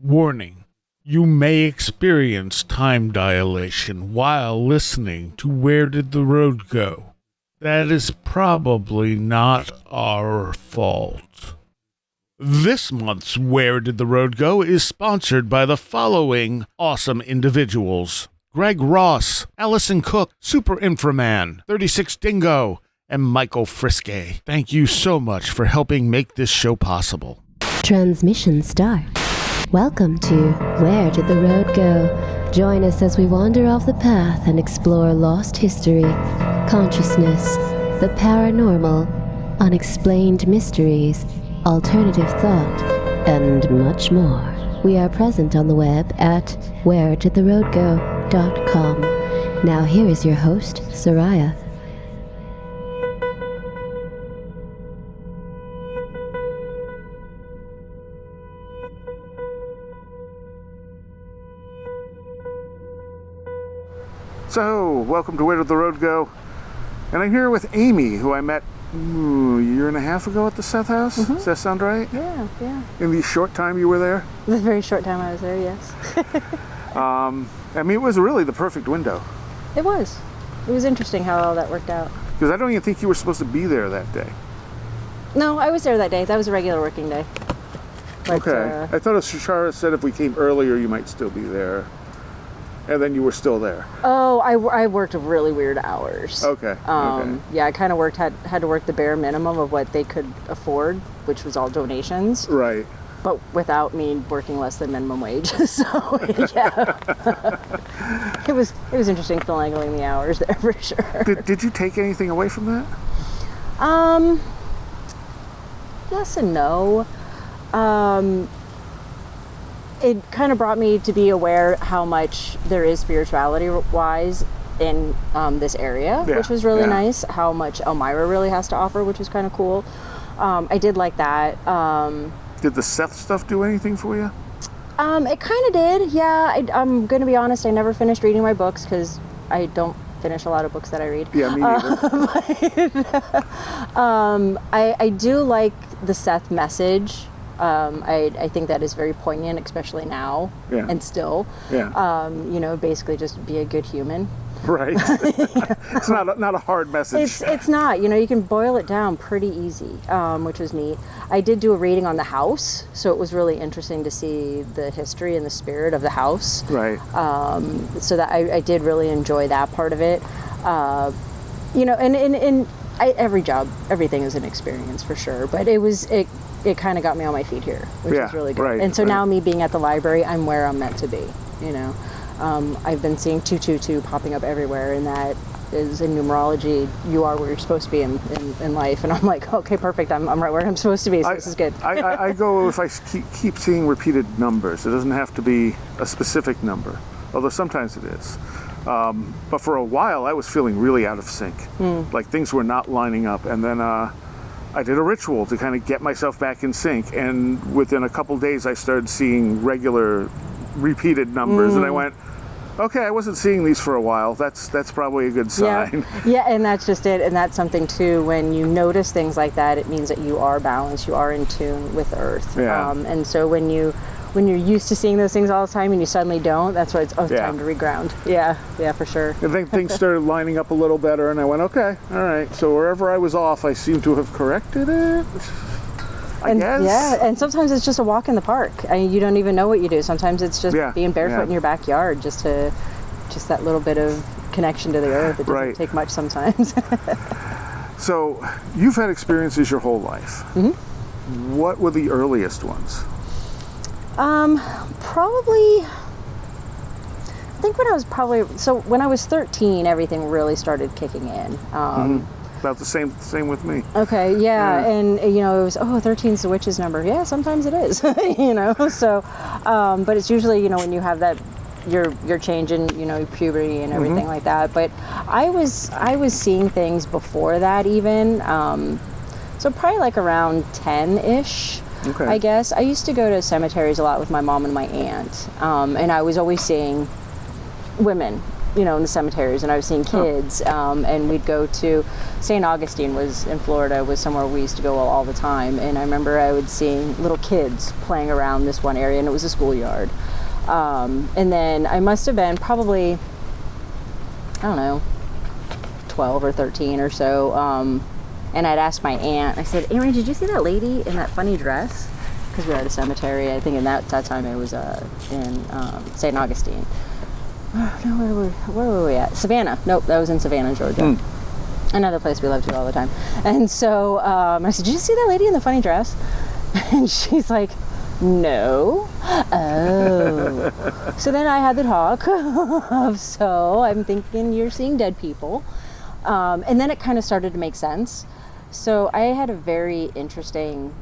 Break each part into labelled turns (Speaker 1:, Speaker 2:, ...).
Speaker 1: Warning. You may experience time dilation while listening to Where Did the Road Go? That is probably not our fault. This month's Where Did the Road Go is sponsored by the following awesome individuals. Greg Ross, Allison Cook, Super Inframan, 36 Dingo, and Michael Friske. Thank you so much for helping make this show possible.
Speaker 2: Transmission start. Welcome to Where Did the Road Go? Join us as we wander off the path and explore lost history, consciousness, the paranormal, unexplained mysteries, alternative thought, and much more. We are present on the web at wheredidtheroadgo.com. Now here is your host, Soraya.
Speaker 3: So, welcome to Where Did the Road Go? And I'm here with Amy, who I met a year and a half ago at the Seth House.
Speaker 4: Mm-hmm.
Speaker 3: Does that sound right?
Speaker 4: Yeah.
Speaker 3: In the short time you were there?
Speaker 4: The very short time I was there, yes.
Speaker 3: I mean, it was really the perfect window.
Speaker 4: It was. It was interesting how all that worked out.
Speaker 3: Because I don't even think you were supposed to be there that day.
Speaker 4: No, I was there that day. That was a regular working day. But,
Speaker 3: Okay. I thought Shashara said if we came earlier, you might still be there. And then you were still there.
Speaker 4: Oh, I worked really weird hours.
Speaker 3: Okay.
Speaker 4: Yeah, I kind of had to work the bare minimum of what they could afford, which was all donations.
Speaker 3: Right.
Speaker 4: But without me working less than minimum wage. So, yeah. It was interesting finagling the hours there for sure.
Speaker 3: Did you take anything away from that?
Speaker 4: Yes and no. It kind of brought me to be aware how much there is spirituality-wise in this area, which was really nice. How much Elmira really has to offer, which was kind of cool. I did like that.
Speaker 3: Did the Seth stuff do anything for you?
Speaker 4: It kind of did, yeah. I'm going to be honest, I never finished reading my books because I don't finish a lot of books that I read.
Speaker 3: Yeah, me neither.
Speaker 4: I do like the Seth message. I think that is very poignant, especially now and still.
Speaker 3: Yeah.
Speaker 4: Basically just be a good human.
Speaker 3: Right. It's not a hard message.
Speaker 4: It's not. You can boil it down pretty easy, which was neat. I did do a reading on the house, so it was really interesting to see the history and the spirit of the house.
Speaker 3: Right.
Speaker 4: So that I did really enjoy that part of it. Every job, everything is an experience for sure. But it kind of got me on my feet here, which is really good.
Speaker 3: Right,
Speaker 4: and so now me being at the library, I'm where I'm meant to be, I've been seeing 222 popping up everywhere, and that is in numerology, you are where you're supposed to be in life. And I'm like, okay, perfect, I'm right where I'm supposed to be, so this is good.
Speaker 3: I go if I keep seeing repeated numbers. It doesn't have to be a specific number, although sometimes it is. But for a while, I was feeling really out of sync. Like things were not lining up. And then I did a ritual to kind of get myself back in sync. And within a couple days, I started seeing regular repeated numbers. And I went, okay, I wasn't seeing these for a while. That's probably a good sign.
Speaker 4: Yeah, and that's just it. And that's something, too, when you notice things like that, it means that you are balanced, you are in tune with Earth.
Speaker 3: Yeah.
Speaker 4: And so when you're used to seeing those things all the time and you suddenly don't, that's why it's time to reground. Yeah, for sure.
Speaker 3: I think things started lining up a little better, and I went, okay, all right. So wherever I was off, I seem to have corrected it, I guess.
Speaker 4: Yeah, and sometimes it's just a walk in the park. You don't even know what you do. Sometimes it's just being barefoot in your backyard, just that little bit of connection to the earth. It doesn't take much sometimes.
Speaker 3: So you've had experiences your whole life.
Speaker 4: Mm-hmm.
Speaker 3: What were the earliest ones?
Speaker 4: Probably, I think when I was 13, everything really started kicking in.
Speaker 3: About the same with me.
Speaker 4: Okay, yeah. And it was, 13's the witch's number. Yeah, sometimes it is, so, but it's usually, when you have that, you're changing, puberty and everything like that. But I was seeing things before that even, so probably like around 10-ish.
Speaker 3: Okay.
Speaker 4: I guess. I used to go to cemeteries a lot with my mom and my aunt, and I was always seeing women in the cemeteries, and I was seeing kids, and we'd go to St. Augustine was in Florida, was somewhere we used to go all the time, and I remember I would see little kids playing around this one area, and it was a schoolyard. And then I must have been probably, I don't know, 12 or 13 or so, and I'd asked my aunt, I said, Aunt, did you see that lady in that funny dress? Because we were at a cemetery, I think in that time it was in St. Augustine. Oh, no, where were we at? Savannah. Nope, that was in Savannah, Georgia. Another place we love to all the time. And so I said, did you see that lady in the funny dress? And she's like, no. Oh. So then I had the talk of, so I'm thinking you're seeing dead people. And then it kind of started to make sense. So I had a very interesting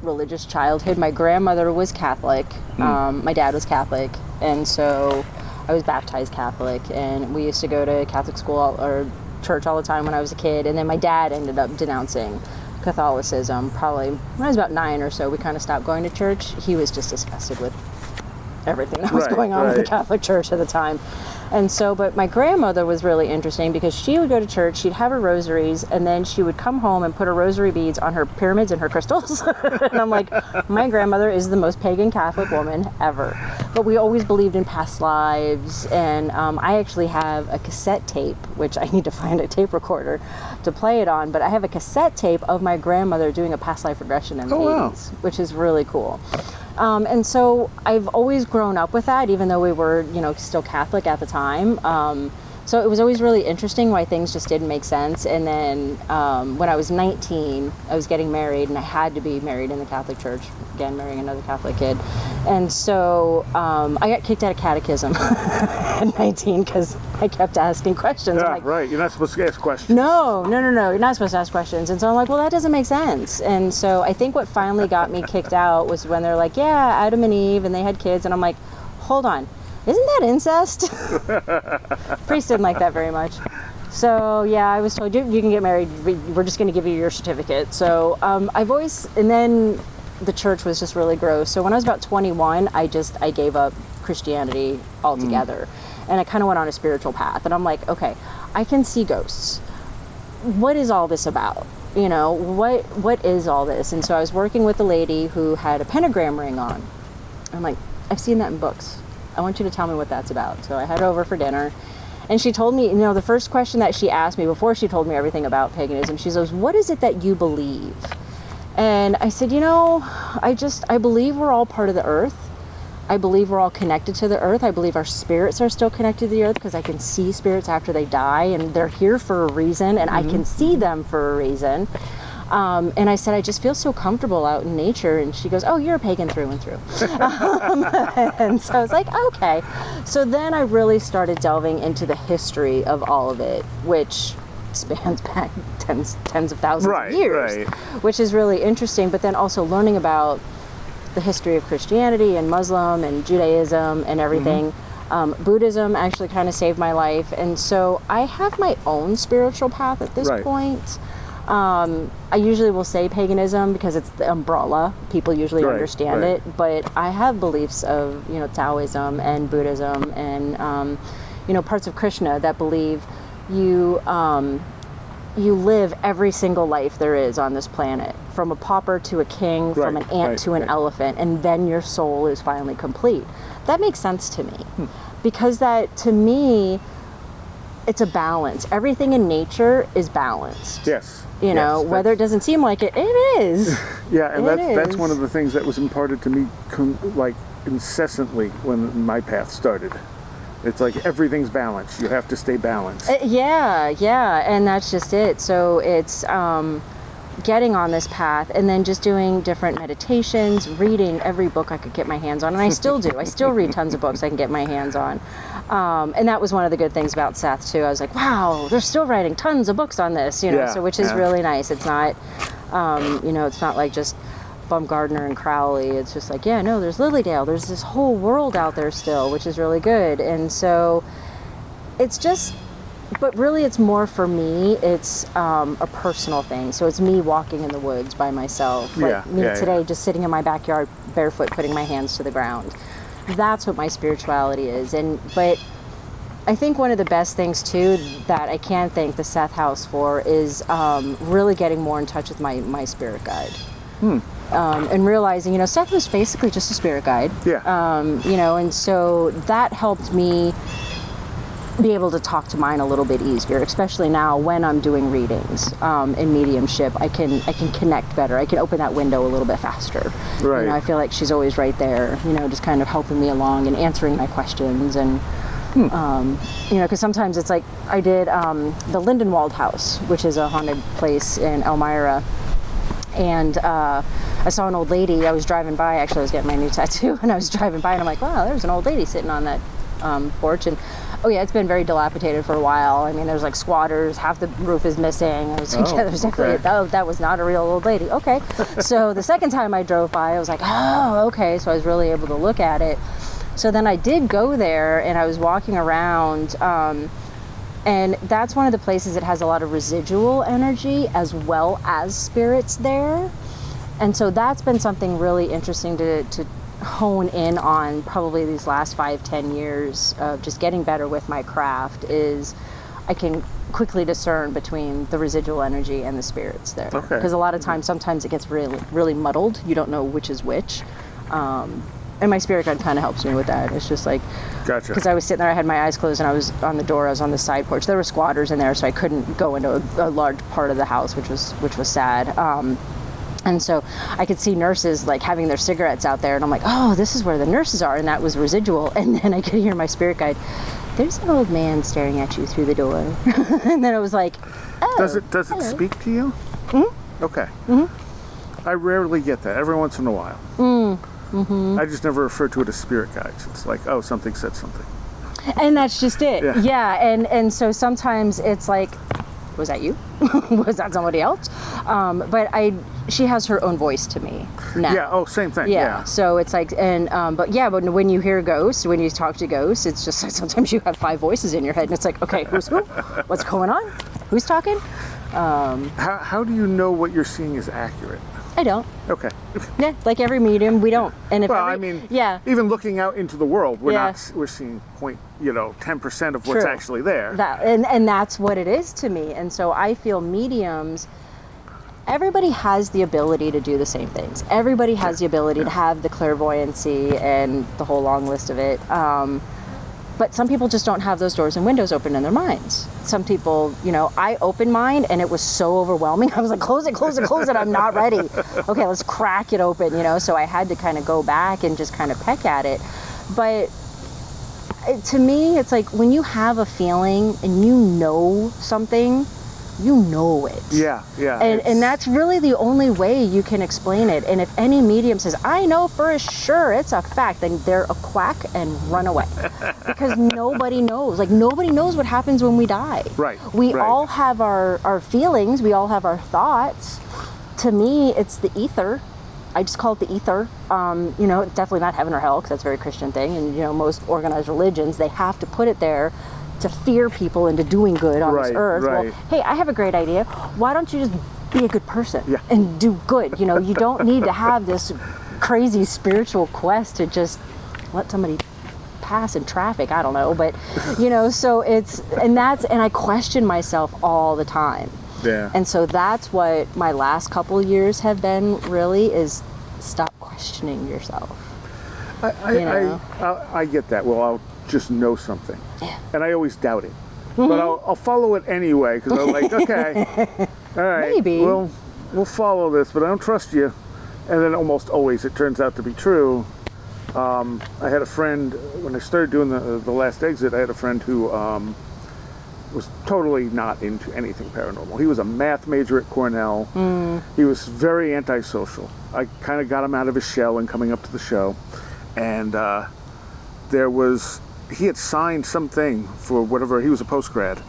Speaker 4: religious childhood. My grandmother was Catholic. My dad was Catholic. And so I was baptized Catholic, and we used to go to Catholic school or church all the time when I was a kid. And then my dad ended up denouncing Catholicism probably when I was about 9 or so. We kind of stopped going to church. He was just disgusted with everything that was going on with the Catholic Church at the time. And so, but my grandmother was really interesting because she would go to church, she'd have her rosaries, and then she would come home and put her rosary beads on her pyramids and her crystals. And I'm like, my grandmother is the most pagan Catholic woman ever. But we always believed in past lives, and I actually have a cassette tape, which I need to find a tape recorder to play it on, but I have a cassette tape of my grandmother doing a past life regression in the 80s, which is really cool. And so I've always grown up with that, even though we were, still Catholic at the time. So it was always really interesting why things just didn't make sense. And then when I was 19, I was getting married, and I had to be married in the Catholic Church, again, marrying another Catholic kid. And so I got kicked out of catechism at 19 because I kept asking questions.
Speaker 3: Yeah,
Speaker 4: like,
Speaker 3: right. You're not supposed to ask questions.
Speaker 4: No. You're not supposed to ask questions. And so I'm like, well, that doesn't make sense. And so I think what finally got me kicked out was when they're like, yeah, Adam and Eve, and they had kids. And I'm like, hold on. Isn't that incest? Priest didn't like that very much. So yeah, I was told you can get married. We're just going to give you your certificate. So and then the church was just really gross. So when I was about 21, I gave up Christianity altogether, and I kind of went on a spiritual path. And I'm like, okay, I can see ghosts. What is all this about? What is all this? And so I was working with a lady who had a pentagram ring on. I'm like, I've seen that in books. I want you to tell me what that's about. So I had her over for dinner, and she told me, the first question that she asked me before she told me everything about paganism, she says, what is it that you believe? And I said, I believe we're all part of the earth. I believe we're all connected to the earth. I believe our spirits are still connected to the earth because I can see spirits after they die, and they're here for a reason, and I can see them for a reason. And I said, I just feel so comfortable out in nature. And she goes, oh, you're a pagan through and through. And so I was like, okay. So then I really started delving into the history of all of it, which spans back tens of thousands of years, which is really interesting. But then also learning about the history of Christianity and Muslim and Judaism and everything. Buddhism actually kind of saved my life. And so I have my own spiritual path at this point. I usually will say paganism because it's the umbrella. People usually understand it, but I have beliefs of, Taoism and Buddhism and, parts of Krishna that believe you live every single life there is on this planet, from a pauper to a king, from an ant to an elephant, and then your soul is finally complete. That makes sense to me because that, to me, it's a balance. Everything in nature is balanced.
Speaker 3: Yes.
Speaker 4: Whether it doesn't seem like it, it is.
Speaker 3: Yeah, and that's one of the things that was imparted to me incessantly when my path started. It's like everything's balanced. You have to stay balanced.
Speaker 4: Yeah, and that's just it. So it's getting on this path and then just doing different meditations, reading every book I could get my hands on, and I still do. I still read tons of books I can get my hands on. And that was one of the good things about Seth too. I was like, wow, they're still writing tons of books on this, so which is really nice. It's not, it's not like just Baumgartner and Crowley. It's just like, there's Lilydale. There's this whole world out there still, which is really good. And so it's just, but really it's more for me. It's a personal thing. So it's me walking in the woods by myself. Like today, just sitting in my backyard barefoot, putting my hands to the ground. That's what my spirituality is. But I think one of the best things too that I can thank the Seth House for is really getting more in touch with my spirit guide. And realizing, Seth was basically just a spirit guide.
Speaker 3: Yeah.
Speaker 4: And so that helped me be able to talk to mine a little bit easier, especially now when I'm doing readings in mediumship. I can connect better. I can open that window a little bit faster.
Speaker 3: Right.
Speaker 4: I feel like she's always right there, just kind of helping me along and answering my questions. And because sometimes it's like I did the Lindenwald House, which is a haunted place in Elmira, and I saw an old lady. I was driving by. Actually, I was getting my new tattoo, and I was driving by, and I'm like, wow, there's an old lady sitting on that porch. And oh yeah, it's been very dilapidated for a while. I mean, there's like squatters. Half the roof is missing. I was like, yeah, there's definitely. Oh, that was not a real old lady. Okay. So the second time I drove by, I was like, oh, okay. So I was really able to look at it. So then I did go there, and I was walking around, and that's one of the places that has a lot of residual energy as well as spirits there. And so that's been something really interesting to hone in on probably these last 5-10 years of just getting better with my craft. Is I can quickly discern between the residual energy and the spirits there.
Speaker 3: Okay.
Speaker 4: Because a lot of times, sometimes it gets really, really muddled. You don't know which is which. And my spirit guide kind of helps me with that. It's just like,
Speaker 3: Gotcha.
Speaker 4: because I was sitting there, I had my eyes closed, and I was on the door. I was on the side porch. There were squatters in there, so I couldn't go into a large part of the house, which was sad. And so I could see nurses like having their cigarettes out there, and I'm like, oh, this is where the nurses are, and that was residual. And then I could hear my spirit guide, there's an old man staring at you through the door. And then I was like, oh.
Speaker 3: Does it speak to you? Mm-hmm. Okay. Mm-hmm. I rarely get that. Every once in a while. Mm-hmm. I just never refer to it as spirit guides. It's like, oh, something said something.
Speaker 4: And that's just it.
Speaker 3: Yeah.
Speaker 4: And so sometimes it's like, was that you? Was that somebody else? But she has her own voice to me now.
Speaker 3: Yeah. Oh, same thing.
Speaker 4: Yeah. So it's like, but when you hear ghosts, when you talk to ghosts, it's just like sometimes you have 5 voices in your head, and it's like, okay, who's who? What's going on? Who's talking?
Speaker 3: How do you know what you're seeing is accurate?
Speaker 4: I don't.
Speaker 3: Okay.
Speaker 4: Yeah, like every medium, we don't. And if
Speaker 3: even looking out into the world, we're seeing 10% of what's actually there.
Speaker 4: And that's what it is to me. And so I feel mediums, everybody has the ability to do the same things. Everybody has the ability to have the clairvoyancy and the whole long list of it. But some people just don't have those doors and windows open in their minds. Some people, I opened mine, and it was so overwhelming. I was like, close it, I'm not ready. Okay, let's crack it open, so I had to kind of go back and just kind of peck at it. But to me, it's like when you have a feeling and you know something, you know it.
Speaker 3: Yeah.
Speaker 4: And that's really the only way you can explain it. And if any medium says, I know for sure it's a fact, then they're a quack and run away. Because nobody knows. Like, nobody knows what happens when we die.
Speaker 3: Right.
Speaker 4: We all have our feelings. We all have our thoughts. To me, it's the ether. I just call it the ether. It's definitely not heaven or hell, because that's a very Christian thing. And, most organized religions, they have to put it there to fear people into doing good on this earth.
Speaker 3: Right.
Speaker 4: Well, hey, I have a great idea. Why don't you just be a good person and do good? You don't need to have this crazy spiritual quest to just let somebody pass in traffic. I don't know, but so and I question myself all the time.
Speaker 3: Yeah.
Speaker 4: And so that's what my last couple years have been really, is stop questioning yourself.
Speaker 3: I get that. Well, I'll just know something.
Speaker 4: Yeah.
Speaker 3: And I always doubt it. Mm-hmm. But I'll follow it anyway, because I'm like, okay, all right,
Speaker 4: maybe
Speaker 3: we'll follow this, but I don't trust you. And then almost always it turns out to be true. I had a friend, when I started doing the last exit, I had a friend who was totally not into anything paranormal. He was a math major at Cornell. He was very antisocial. I kind of got him out of his shell and coming up to the show. And he had signed something for whatever, he was a postgrad,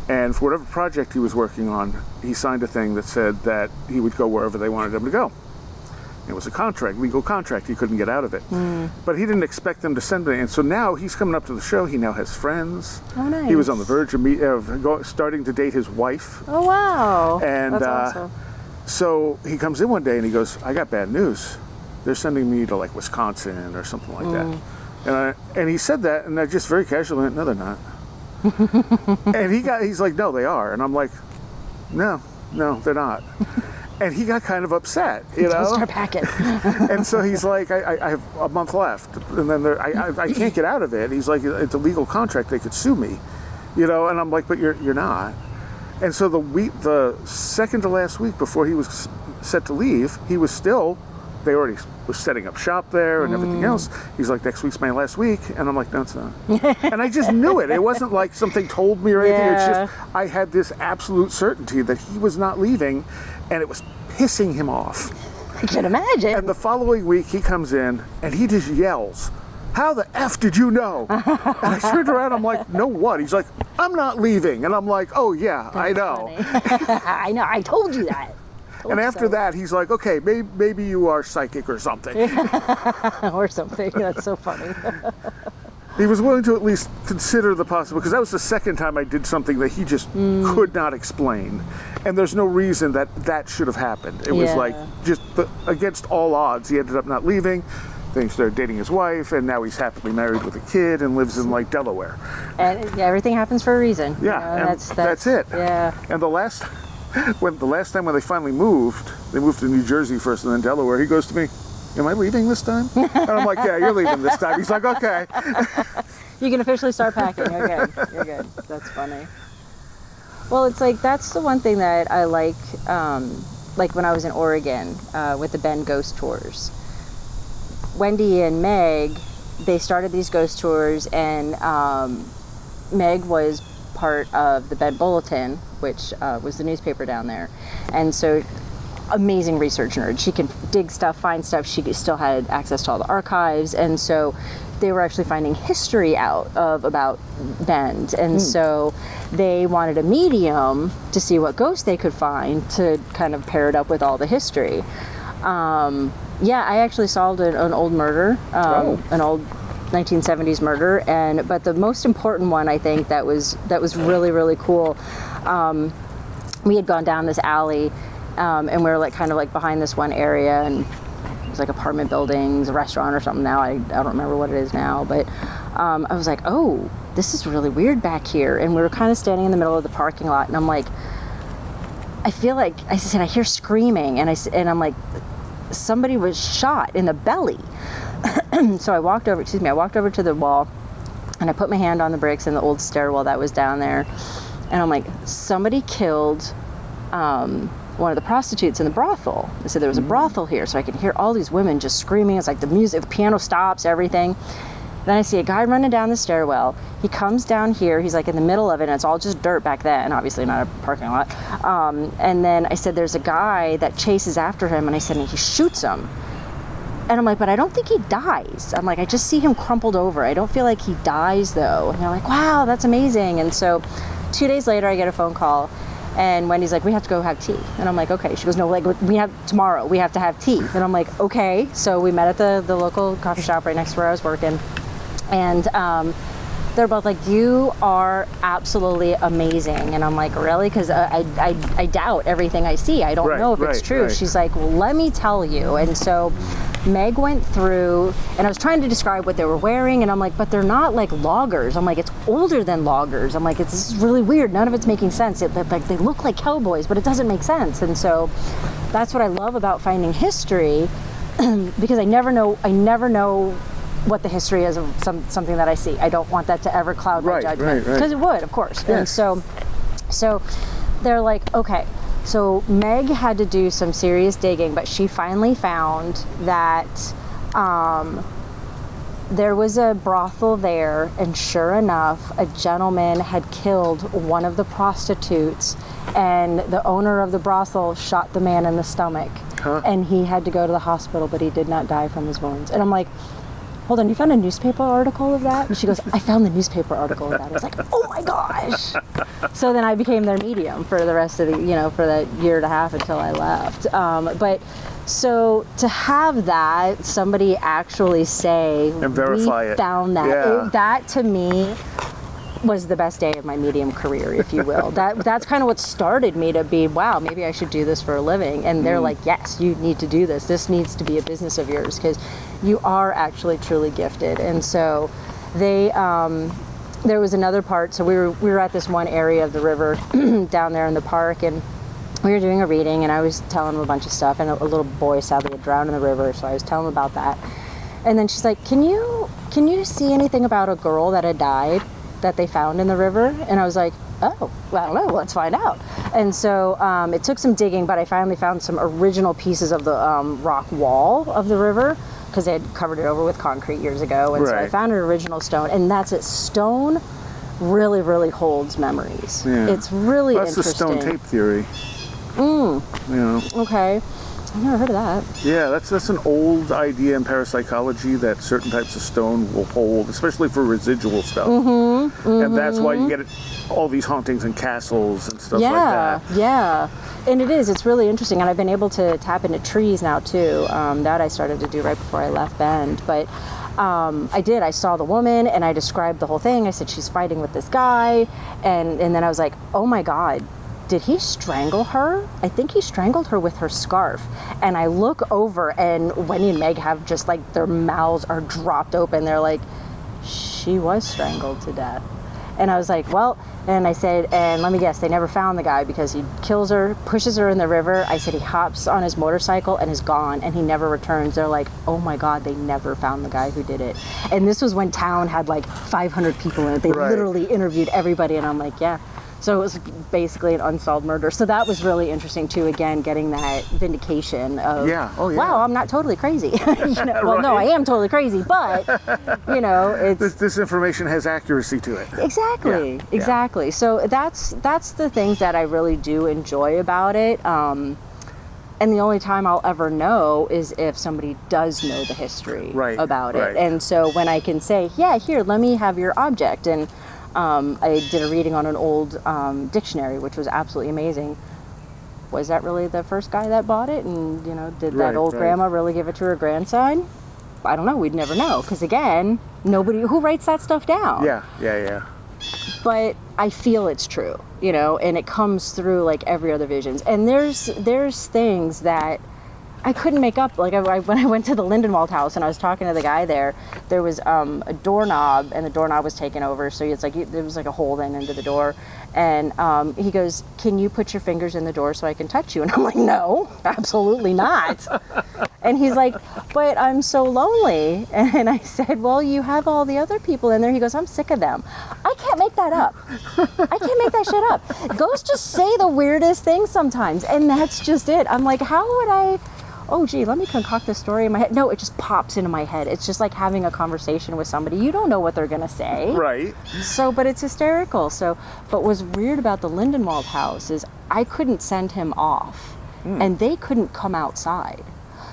Speaker 3: and for whatever project he was working on, he signed a thing that said that he would go wherever they wanted him to go. It was a legal contract, he couldn't get out of it. But he didn't expect them to send it, and so now he's coming up to the show, he now has friends.
Speaker 4: Oh, nice.
Speaker 3: He was on the verge of starting to date his wife.
Speaker 4: Oh, wow.
Speaker 3: And
Speaker 4: that's awesome.
Speaker 3: So he comes in one day and he goes, I got bad news. They're sending me to like Wisconsin or something like that. And he said that, and I just very casually went, no, they're not. And he's like, no, they are. And I'm like, no, they're not. And he got kind of upset, you know?
Speaker 4: Start packing.
Speaker 3: And so he's like, I have a month left, and then I can't get out of it. He's like, it's a legal contract, they could sue me, you know? And I'm like, but you're not. And so the second to last week before he was set to leave, they already was setting up shop there and everything else. He's like, next week's my last week. And I'm like, no, it's not. And I just knew it. It wasn't like something told me or anything.
Speaker 4: Yeah.
Speaker 3: It's just, I had this absolute certainty that he was not leaving, and it was pissing him off.
Speaker 4: I can imagine.
Speaker 3: And the following week he comes in and he just yells, how the F did you know? And I turned around, I'm like, no what? He's like, I'm not leaving. And I'm like, oh yeah, I know.
Speaker 4: I know, I told you that.
Speaker 3: And after that, he's like, okay, maybe you are psychic or something.
Speaker 4: Or something. That's so funny.
Speaker 3: He was willing to at least consider the possible, because that was the second time I did something that he just could not explain. And there's no reason that should have happened. It was like, just against all odds, he ended up not leaving. Then he started dating his wife, and now he's happily married with a kid and lives in like Delaware.
Speaker 4: And everything happens for a reason.
Speaker 3: Yeah,
Speaker 4: You know,
Speaker 3: and that's it.
Speaker 4: Yeah.
Speaker 3: And the last time when they finally moved, they moved to New Jersey first and then Delaware, he goes to me, am I leaving this time? And I'm like, yeah, you're leaving this time. He's like, okay.
Speaker 4: You can officially start packing. Okay, you're good. That's funny. Well, it's like, that's the one thing that I like when I was in Oregon with the Bend Ghost Tours. Wendy and Meg, they started these ghost tours, and Meg was part of the Bend Bulletin, which was the newspaper down there. And so, amazing research nerd. She can dig stuff, find stuff. She still had access to all the archives. And so they were actually finding history out about Bend. And so they wanted a medium to see what ghosts they could find to kind of pair it up with all the history. Yeah, I actually solved an old murder, an old 1970s murder, but the most important one, I think, that was really, really cool. We had gone down this alley, and we were like kind of like behind this one area, and it was like apartment buildings, a restaurant or something. Now I don't remember what it is now, but I was like, oh, this is really weird back here. And we were kind of standing in the middle of the parking lot, and I'm like, I feel like, I said, I hear screaming, and I'm like, somebody was shot in the belly. So I walked over to the wall, and I put my hand on the bricks in the old stairwell that was down there, and I'm like, somebody killed one of the prostitutes in the brothel. They said there was a brothel here, so I could hear all these women just screaming. It's like the music, the piano stops, everything. Then I see a guy running down the stairwell. He comes down here. He's like in the middle of it, and it's all just dirt back then, obviously not a parking lot. And then I said, there's a guy that chases after him, and I said, and he shoots him. And I'm like, but I don't think he dies. I'm like, I just see him crumpled over. I don't feel like he dies, though. And they're like, wow, that's amazing. And so 2 days later, I get a phone call, and Wendy's like, we have to go have tea. And I'm like, okay. She goes, no, like, tomorrow, we have to have tea. And I'm like, okay. So we met at the local coffee shop right next to where I was working. And they're both like, you are absolutely amazing. And I'm like, really? Because I doubt everything I see. I don't know if it's true. Right. She's like, well, let me tell you. And so Meg went through, and I was trying to describe what they were wearing, and I'm like, but they're not like loggers. I'm like, it's older than loggers. I'm like, this is really weird. None of it's making sense. Like they look like cowboys, but it doesn't make sense. And so that's what I love about finding history, because I never know what the history is of something that I see. I don't want that to ever cloud my judgment. Because it would, of course. Yes. And so they're like, okay. So Meg had to do some serious digging, but she finally found that there was a brothel there, and sure enough, a gentleman had killed one of the prostitutes, and the owner of the brothel shot the man in the stomach. And he had to go to the hospital, but he did not die from his wounds. And I'm like, hold on, you found a newspaper article of that? And she goes, I found the newspaper article of that. I was like, oh my gosh. So then I became their medium for the rest of the, for that year and a half until I left. But so to have that, somebody actually say, and verify we found that, that to me was the best day of my medium career, if you will. That's kind of what started me to be, wow, maybe I should do this for a living. And they're like, yes, you need to do this. This needs to be a business of yours, because you are actually truly gifted. And so they there was another part. So we were at this one area of the river down there in the park, and we were doing a reading, and I was telling him a bunch of stuff, and a little boy sadly had drowned in the river, so I was telling him about that. And then she's like, can you see anything about a girl that had died that they found in the river? And I was like, oh, well, I don't know, let's find out. And so it took some digging, but I finally found some original pieces of the rock wall of the river, because they had covered it over with concrete years ago. And so I found an original stone, and that's it. Stone really, really holds memories. Yeah. It's really interesting.
Speaker 3: That's the stone tape theory.
Speaker 4: Okay. I've never heard of that.
Speaker 3: Yeah, that's an old idea in parapsychology, that certain types of stone will hold, especially for residual stuff. And that's why you get all these hauntings in castles and stuff like that.
Speaker 4: Yeah. And it's really interesting. And I've been able to tap into trees now too. That I started to do right before I left Bend. But I saw the woman, and I described the whole thing. I said, she's fighting with this guy. And then I was like, oh my God. Did he strangle her? I think he strangled her with her scarf. And I look over, and Wendy and Meg have just like, their mouths are dropped open. They're like, she was strangled to death. And I was like, well, and I said, and let me guess, they never found the guy, because he kills her, pushes her in the river. I said he hops on his motorcycle and is gone, and he never returns. They're like, oh my God, they never found the guy who did it. And this was when town had like 500 people in it. They literally interviewed everybody, and I'm like, yeah. So it was basically an unsolved murder. So that was really interesting too, again, getting that vindication of, wow, I'm not totally crazy. Well, no, I am totally crazy, but, it's...
Speaker 3: This information has accuracy to it.
Speaker 4: Exactly. So that's the things that I really do enjoy about it. And the only time I'll ever know is if somebody does know the history about it. And so when I can say, yeah, here, let me have your object. And I did a reading on an old dictionary, which was absolutely amazing. Was that really the first guy that bought it? And, did that old grandma really give it to her grandson? I don't know. We'd never know. Because, again, nobody... Who writes that stuff down?
Speaker 3: Yeah.
Speaker 4: But I feel it's true, and it comes through like every other visions. And there's things that I couldn't make up. Like when I went to the Lindenwald house and I was talking to the guy there was a doorknob, and the doorknob was taken over. So there was like a hole then into the door. And he goes, can you put your fingers in the door so I can touch you? And I'm like, no, absolutely not. And he's like, but I'm so lonely. And I said, well, you have all the other people in there. He goes, I'm sick of them. I can't make that up. I can't make that shit up. Ghosts just say the weirdest things sometimes. And that's just it. I'm like, how would I... Oh, gee, let me concoct this story in my head. No, it just pops into my head. It's just like having a conversation with somebody. You don't know what they're going to say.
Speaker 3: Right.
Speaker 4: So, but it's hysterical. So, but what's weird about the Lindenwald house is I couldn't send him off, and they couldn't come outside.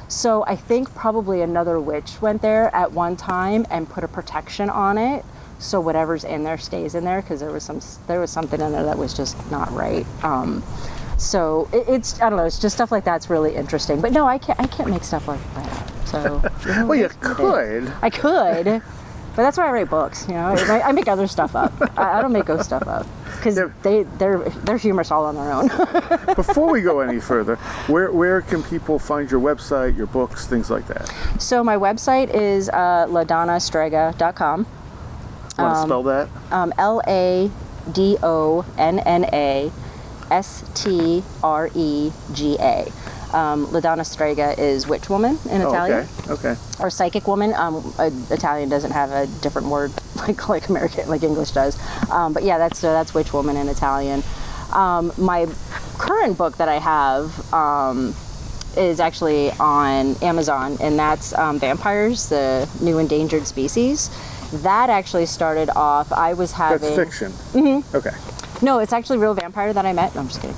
Speaker 4: So I think probably another witch went there at one time and put a protection on it. So whatever's in there stays in there, because there was something in there that was just not right. So it's, I don't know, it's just stuff like that's really interesting. But no, I can't make stuff like that up. So
Speaker 3: well, you could.
Speaker 4: I could, but that's why I write books. I make other stuff up. I don't make ghost stuff up, because they're humorous all on their own.
Speaker 3: Before we go any further, where can people find your website, your books, things like that?
Speaker 4: So my website is ladonnastrega.com.
Speaker 3: Want to spell that?
Speaker 4: LADONNA STREGA. LaDonna Strega is witch woman in Italian.
Speaker 3: Okay.
Speaker 4: Or psychic woman. Italian doesn't have a different word like American, like English does. But yeah, that's witch woman in Italian. My current book that I have is actually on Amazon, and that's Vampires, the New Endangered Species. That actually started off, I was having...
Speaker 3: That's fiction?
Speaker 4: Mm-hmm.
Speaker 3: Okay.
Speaker 4: No, it's actually a real vampire that I met. No, I'm just kidding.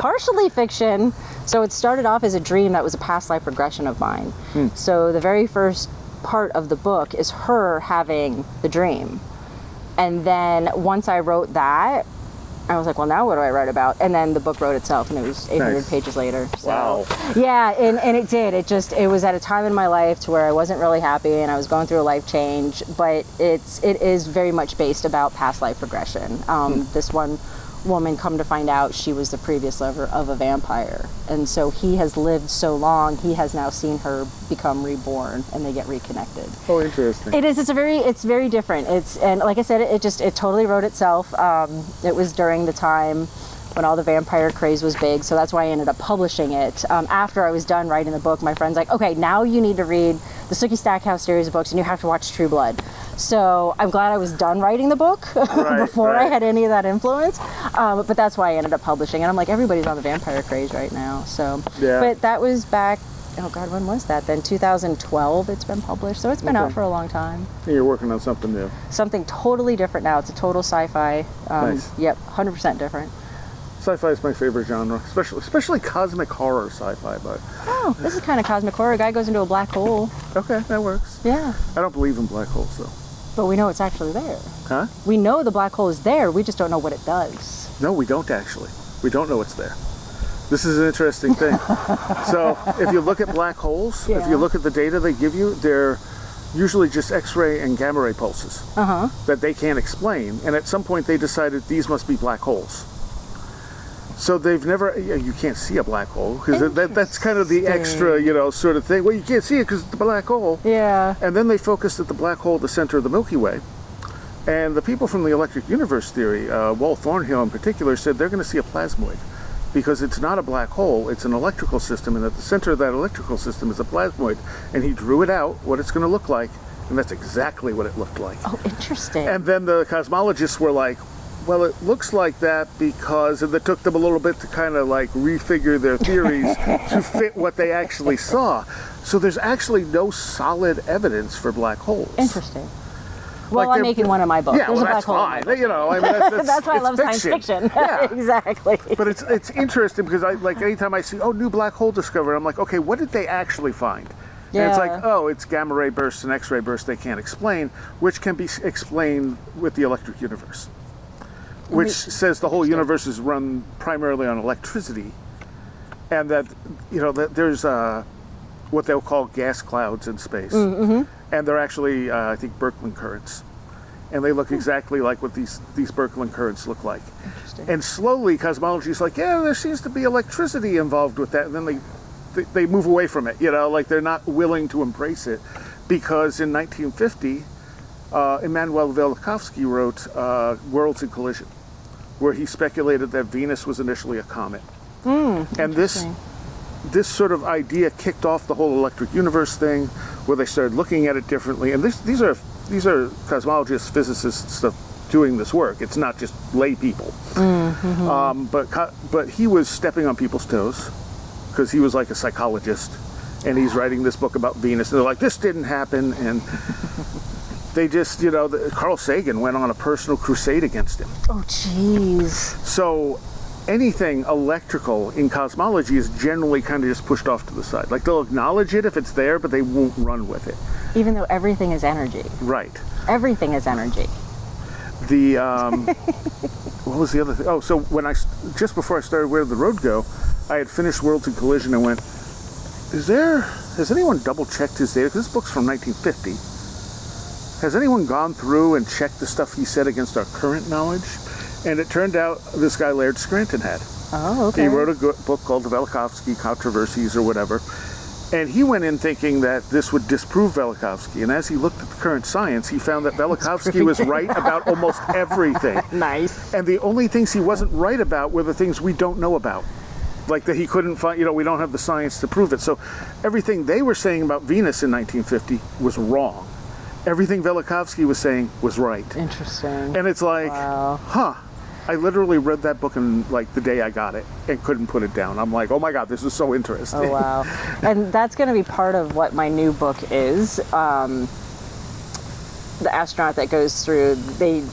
Speaker 4: Partially fiction. So it started off as a dream that was a past life regression of mine. So the very first part of the book is her having the dream. And then once I wrote that, I was like, well, now what do I write about? And then the book wrote itself, and it was 800 pages later. So,
Speaker 3: wow.
Speaker 4: Yeah, and it did. It was at a time in my life to where I wasn't really happy, and I was going through a life change. But it is very much based about past life regression. This one woman, come to find out she was the previous lover of a vampire. And so he has lived so long, he has now seen her become reborn, and they get reconnected.
Speaker 3: Oh, interesting.
Speaker 4: It is. It's very different. And like I said, it totally wrote itself. It was during the time when all the vampire craze was big, so that's why I ended up publishing it. After I was done writing the book, my friend's like, okay, now you need to read the Sookie Stackhouse series of books, and you have to watch True Blood. So I'm glad I was done writing the book before I had any of that influence. But that's why I ended up publishing. And I'm like, everybody's on the vampire craze right now. So,
Speaker 3: yeah.
Speaker 4: But that was back, oh God, when was that then? 2012 it's been published. So it's been out for a long time.
Speaker 3: And you're working on something new.
Speaker 4: Something totally different now. It's a total sci-fi.
Speaker 3: Nice.
Speaker 4: Yep, 100% different.
Speaker 3: Sci-fi is my favorite genre, especially cosmic horror sci-fi. But
Speaker 4: Oh, this is kind of cosmic horror. A guy goes into a black hole.
Speaker 3: okay, that works.
Speaker 4: Yeah.
Speaker 3: I don't believe in black holes, though.
Speaker 4: But we know it's actually there.
Speaker 3: Huh?
Speaker 4: We know the black hole is there. We just don't know what it does.
Speaker 3: No, we don't actually. We don't know it's there. This is an interesting thing. So if you look at black holes, if you look at the data they give you, they're usually just X-ray and gamma ray pulses that they can't explain. And at some point they decided these must be black holes. So they've never, you can't see a black hole, because that's kind of the extra, sort of thing. Well, you can't see it because it's the black hole.
Speaker 4: Yeah.
Speaker 3: And then they focused at the black hole at the center of the Milky Way. And the people from the electric universe theory, Walt Thornhill in particular, said they're going to see a plasmoid, because it's not a black hole, it's an electrical system, and at the center of that electrical system is a plasmoid. And he drew it out, what it's going to look like, and that's exactly what it looked like.
Speaker 4: Oh, interesting.
Speaker 3: And then the cosmologists were like, well, it looks like that because, and it took them a little bit to kind of like refigure their theories to fit what they actually saw. So there's actually no solid evidence for black holes.
Speaker 4: Interesting. Well, I'm making one of my books.
Speaker 3: Yeah,
Speaker 4: There's
Speaker 3: well,
Speaker 4: a black
Speaker 3: that's
Speaker 4: hole in my
Speaker 3: fine.
Speaker 4: book. That's why I love science fiction.
Speaker 3: Yeah.
Speaker 4: Exactly.
Speaker 3: But it's interesting because anytime I see, new black hole discovered, I'm like, okay, what did they actually find?
Speaker 4: Yeah.
Speaker 3: And it's like, oh, it's gamma ray bursts and X-ray bursts they can't explain, which can be explained with the electric universe. Which says the whole universe is run primarily on electricity, and that that there's what they'll call gas clouds in space, and they're actually I think Birkeland currents, and they look exactly like what these Birkeland currents look like. And slowly cosmology is like, there seems to be electricity involved with that, and then they move away from it. Like they're not willing to embrace it, because in 1950, Immanuel Velikovsky wrote Worlds in Collision, where he speculated that Venus was initially a comet. And this sort of idea kicked off the whole electric universe thing, where they started looking at it differently. And these are cosmologists, physicists, stuff doing this work. It's not just lay people. But he was stepping on people's toes, because he was like a psychologist, and he's writing this book about Venus. And they're like, this didn't happen, and they just, Carl Sagan went on a personal crusade against him.
Speaker 4: Oh, jeez.
Speaker 3: So anything electrical in cosmology is generally kind of just pushed off to the side. Like they'll acknowledge it if it's there, but they won't run with it.
Speaker 4: Even though everything is energy.
Speaker 3: Right.
Speaker 4: Everything is energy.
Speaker 3: The, what was the other thing? Oh, so just before I started Where Did the Road Go, I had finished Worlds in Collision and went, has anyone double checked his data? Because this book's from 1950. Has anyone gone through and checked the stuff he said against our current knowledge? And it turned out this guy Laird Scranton had.
Speaker 4: Oh, okay.
Speaker 3: He wrote a book called The Velikovsky Controversies or whatever. And he went in thinking that this would disprove Velikovsky. And as he looked at the current science, he found that Velikovsky was right about almost everything.
Speaker 4: Nice.
Speaker 3: And the only things he wasn't right about were the things we don't know about. Like that he couldn't find, we don't have the science to prove it. So everything they were saying about Venus in 1950 was wrong. Everything Velikovsky was saying was right.
Speaker 4: Interesting.
Speaker 3: And it's like,
Speaker 4: wow.
Speaker 3: I literally read that book in like the day I got it and couldn't put it down. I'm like, oh my God, this is so interesting.
Speaker 4: Oh, wow. And that's going to be part of what my new book is. The astronaut that goes through, they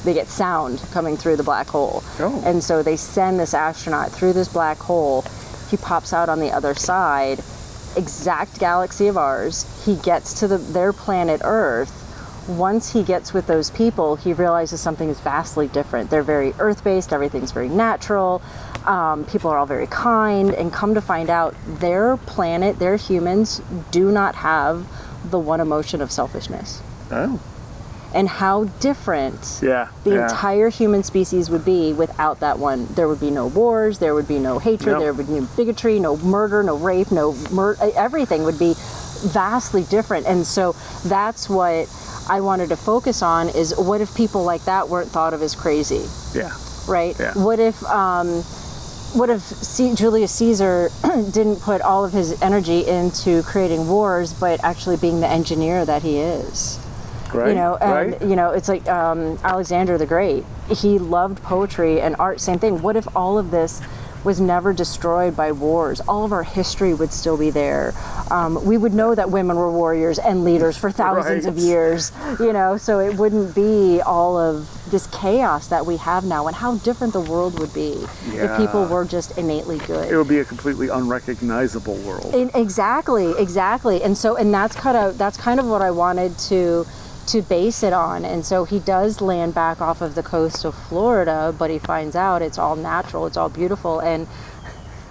Speaker 4: get sound coming through the black hole.
Speaker 3: Oh.
Speaker 4: And so they send this astronaut through this black hole. He pops out on the other side, exact galaxy of ours. He gets to their planet Earth. Once he gets with those people, he realizes something is vastly different. They're very earth-based, everything's very natural, people are all very kind, and come to find out their planet, their humans, do not have the one emotion of selfishness.
Speaker 3: Oh.
Speaker 4: and how different
Speaker 3: Yeah.
Speaker 4: the entire human species would be without that one. There would be no wars, there would be no hatred,
Speaker 3: Yep.
Speaker 4: there would be no bigotry, no murder, no rape, everything would be vastly different. And so that's what I wanted to focus on, is what if people like that weren't thought of as crazy,
Speaker 3: Yeah.
Speaker 4: right?
Speaker 3: Yeah.
Speaker 4: What if Julius Caesar didn't put all of his energy into creating wars, but actually being the engineer that he is?
Speaker 3: Right.
Speaker 4: You know, and
Speaker 3: right.
Speaker 4: you know, it's like Alexander the Great. He loved poetry and art. Same thing. What if all of this was never destroyed by wars? All of our history would still be there. We would know that women were warriors and leaders for thousands of
Speaker 3: Right.
Speaker 4: years. You know, so it wouldn't be all of this chaos that we have now. And how different the world would be if people were just innately good.
Speaker 3: It would be a completely unrecognizable world.
Speaker 4: Exactly. And so, and that's kind of what I wanted to base it on. And so he does land back off of the coast of Florida, but he finds out it's all natural, it's all beautiful, and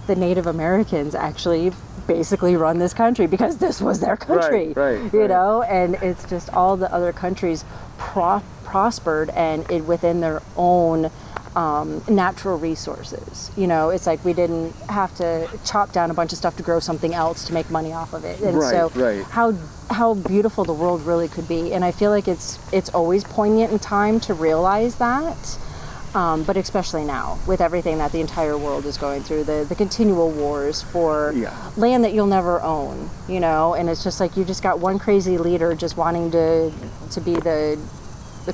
Speaker 4: the Native Americans actually basically run this country because this was their country.
Speaker 3: Right.
Speaker 4: You know, and it's just all the other countries prospered and within their own natural resources. You know, it's like we didn't have to chop down a bunch of stuff to grow something else to make money off of it. And
Speaker 3: Right.
Speaker 4: how beautiful the world really could be. And I feel like it's always poignant in time to realize that. But especially now, with everything that the entire world is going through, the continual wars for land that you'll never own, you know, and it's just like you just got one crazy leader just wanting to be the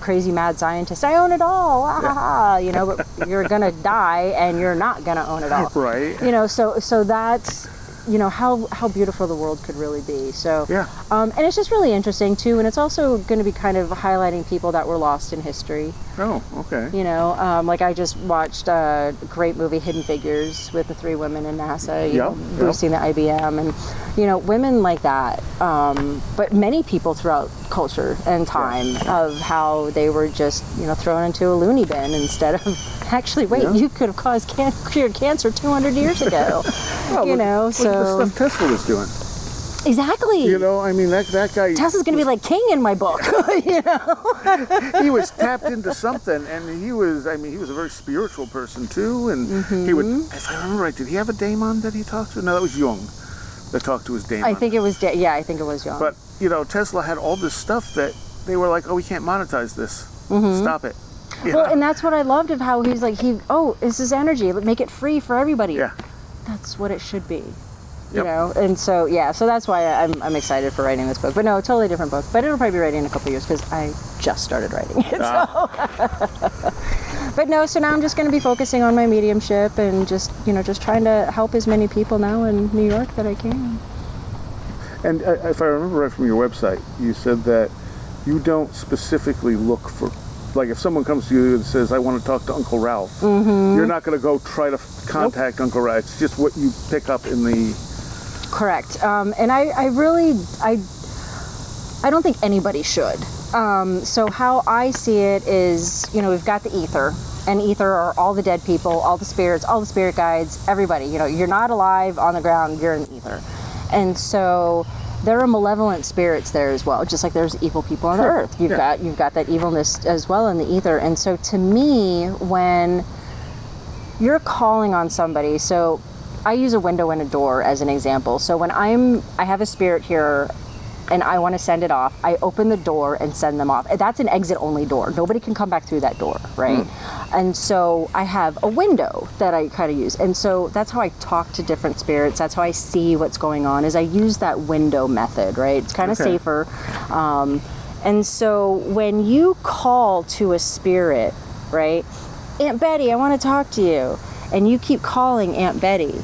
Speaker 4: crazy mad scientist. I own it all, you know, but you're gonna die and you're not gonna own it all.
Speaker 3: Right.
Speaker 4: You know, so that's, you know, how beautiful the world could really be. So, and it's just really interesting too, and it's also going to be kind of highlighting people that were lost in history.
Speaker 3: Oh, okay.
Speaker 4: You know, like I just watched a great movie, Hidden Figures, with the 3 women in NASA, you know, boosting the IBM, and, you know, women like that. But many people throughout culture and time of how they were just, you know, thrown into a loony bin instead of actually, you could have cured cancer 200 years ago.
Speaker 3: Well,
Speaker 4: you know,
Speaker 3: look
Speaker 4: so
Speaker 3: at the stuff Tesla was doing.
Speaker 4: Exactly.
Speaker 3: You know, I mean, that guy.
Speaker 4: Tesla's going to be like king in my book. You know,
Speaker 3: he was tapped into something, and he was a very spiritual person too. And he would, if I remember right, did he have a daemon that he talked to? No, that was Jung that talked to his daemon.
Speaker 4: I think it was. I think it was Jung.
Speaker 3: But you know, Tesla had all this stuff that they were like, oh, we can't monetize this. Stop it. You
Speaker 4: well,
Speaker 3: know?
Speaker 4: and that's what I loved of how he's like, this is energy. Make it free for everybody.
Speaker 3: Yeah.
Speaker 4: That's what it should be. You
Speaker 3: Yep.
Speaker 4: know, and so so that's why I'm excited for writing this book. But no, totally different book. But it'll probably be writing in a couple of years because I just started writing it. So. But no, so now I'm just going to be focusing on my mediumship and just trying to help as many people now in New York that I can.
Speaker 3: And if I remember right from your website, you said that you don't specifically look for, like if someone comes to you and says, I want to talk to Uncle Ralph, you're not going to go try to contact Uncle Ralph. It's just what you pick up in the...
Speaker 4: Correct. And I really don't think anybody should. So how I see it is, we've got the ether, and ether are all the dead people, all the spirits, all the spirit guides, everybody. You're not alive on the ground, you're in ether. And so there are malevolent spirits there as well, just like there's evil people on the earth. You've got that evilness as well in the ether. And so to me, when you're calling on somebody, so I use a window and a door as an example. So when I have a spirit here and I want to send it off, I open the door and send them off. That's an exit only door. Nobody can come back through that door, right? And so I have a window that I kind of use. And so that's how I talk to different spirits. That's how I see what's going on, is I use that window method, right? It's kind of safer. And so when you call to a spirit, right? Aunt Betty, I want to talk to you. And you keep calling Aunt Betty,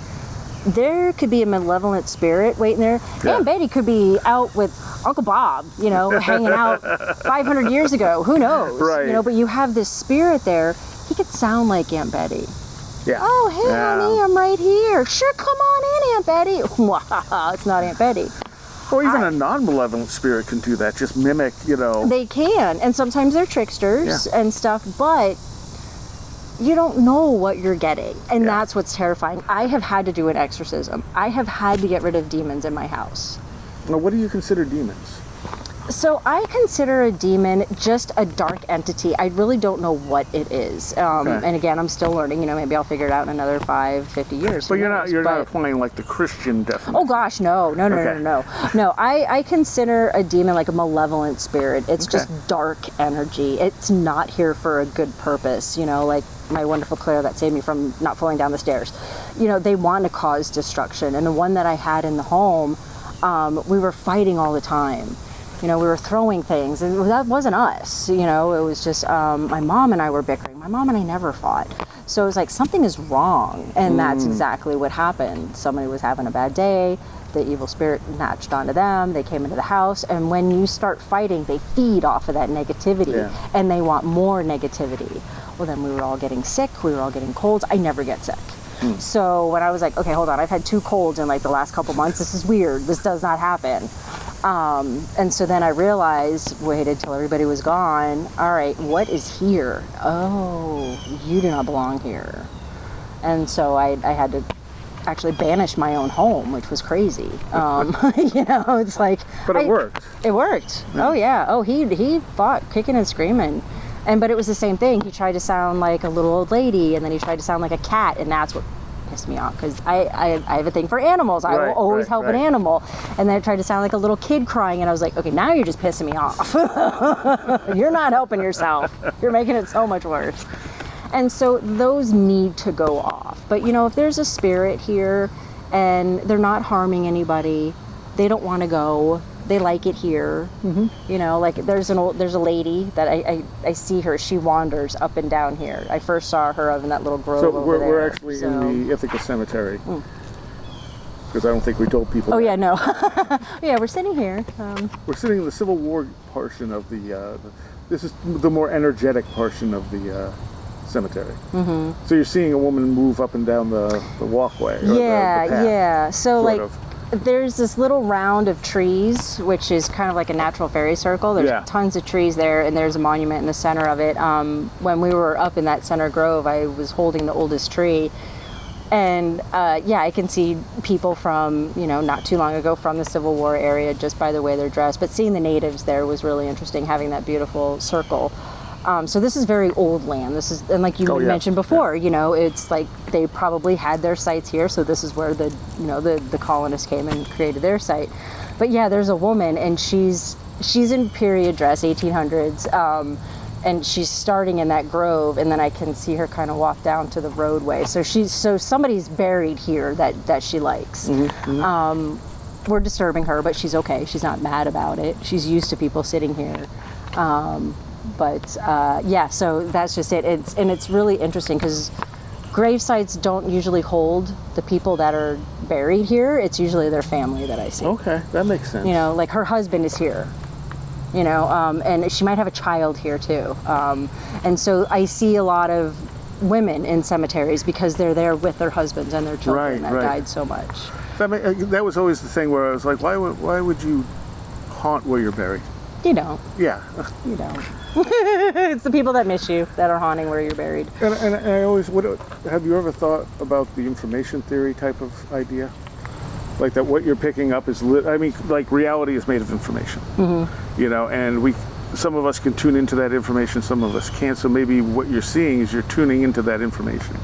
Speaker 4: there could be a malevolent spirit waiting there. Yeah. Aunt Betty could be out with Uncle Bob, hanging out 500 years ago. Who knows?
Speaker 3: Right.
Speaker 4: But you have this spirit there. He could sound like Aunt Betty.
Speaker 3: Yeah.
Speaker 4: Oh, hey, honey, I'm right here. Sure, come on in, Aunt Betty. Wow, it's not Aunt Betty.
Speaker 3: Or even a non-malevolent spirit can do that. Just mimic,
Speaker 4: They can, and sometimes they're tricksters and stuff, but you don't know what you're getting, and that's what's terrifying. I have had to do an exorcism. I have had to get rid of demons in my house.
Speaker 3: Now, what do you consider demons?
Speaker 4: So I consider a demon just a dark entity. I really don't know what it is. And again, I'm still learning. Maybe I'll figure it out in another 50 years.
Speaker 3: But you're not applying like the Christian definition.
Speaker 4: Oh gosh, no. No, I consider a demon like a malevolent spirit. It's just dark energy. It's not here for a good purpose. Like my wonderful Claire that saved me from not falling down the stairs. They want to cause destruction. And the one that I had in the home, we were fighting all the time. We were throwing things, and that wasn't us. It was just my mom and I were bickering. My mom and I never fought. So it was like, something is wrong, and that's exactly what happened. Somebody was having a bad day, the evil spirit latched onto them, they came into the house, and when you start fighting, they feed off of that negativity, and they want more negativity. Well, then we were all getting sick, we were all getting colds. I never get sick. So when I was like, okay, hold on, I've had 2 colds in like the last couple months, this is weird, this does not happen. And so then I realized, waited till everybody was gone. All right, what is here? Oh, you do not belong here. And so I had to actually banish my own home, which was crazy. It's like.
Speaker 3: But it worked.
Speaker 4: It worked. Yeah. Oh yeah. Oh, he fought kicking and screaming. But it was the same thing. He tried to sound like a little old lady, and then he tried to sound like a cat, and that's what pissed me off, because I have a thing for animals. I will always help an animal. And then I tried to sound like a little kid crying, and I was like, okay, now you're just pissing me off. You're not helping yourself. You're making it so much worse. And so those need to go off. But if there's a spirit here and they're not harming anybody, they don't want to go, they like it here. Like there's a lady that I see her, she wanders up and down here. I first saw her in that little grove over there.
Speaker 3: We're actually in the Ithaca Cemetery. Because I don't think we told people.
Speaker 4: Oh, yeah, no. Yeah, we're sitting here.
Speaker 3: We're sitting in the Civil War portion of this is the more energetic portion of the cemetery. So you're seeing a woman move up and down the walkway. Or the path,
Speaker 4: yeah. So
Speaker 3: sort of.
Speaker 4: There's this little round of trees, which is kind of like a natural fairy circle. There's tons of trees there, and there's a monument in the center of it. When we were up in that center grove, I was holding the oldest tree. And I can see people from, not too long ago from the Civil War area just by the way they're dressed. But seeing the natives there was really interesting, having that beautiful circle. So this is very old land. This is, and like you mentioned before, it's like they probably had their sites here. So this is where the colonists came and created their site. But yeah, there's a woman, and she's in period dress, 1800s. And she's starting in that grove, and then I can see her kind of walk down to the roadway. So somebody's buried here that she likes. We're disturbing her, but she's okay. She's not mad about it. She's used to people sitting here. So that's just it. It's really interesting because grave sites don't usually hold the people that are buried here. It's usually their family that I see.
Speaker 3: Okay, that makes sense.
Speaker 4: Like her husband is here. And she might have a child here too. And so I see a lot of women in cemeteries because they're there with their husbands and their children that died so much.
Speaker 3: That was always the thing where I was like, why would you haunt where you're buried?
Speaker 4: You don't.
Speaker 3: Yeah.
Speaker 4: You don't. It's the people that miss you that are haunting where you're buried.
Speaker 3: And I always, have you ever thought about the information theory type of idea? Like that what you're picking up is, like reality is made of information. And some of us can tune into that information, some of us can't. So maybe what you're seeing is you're tuning into that information.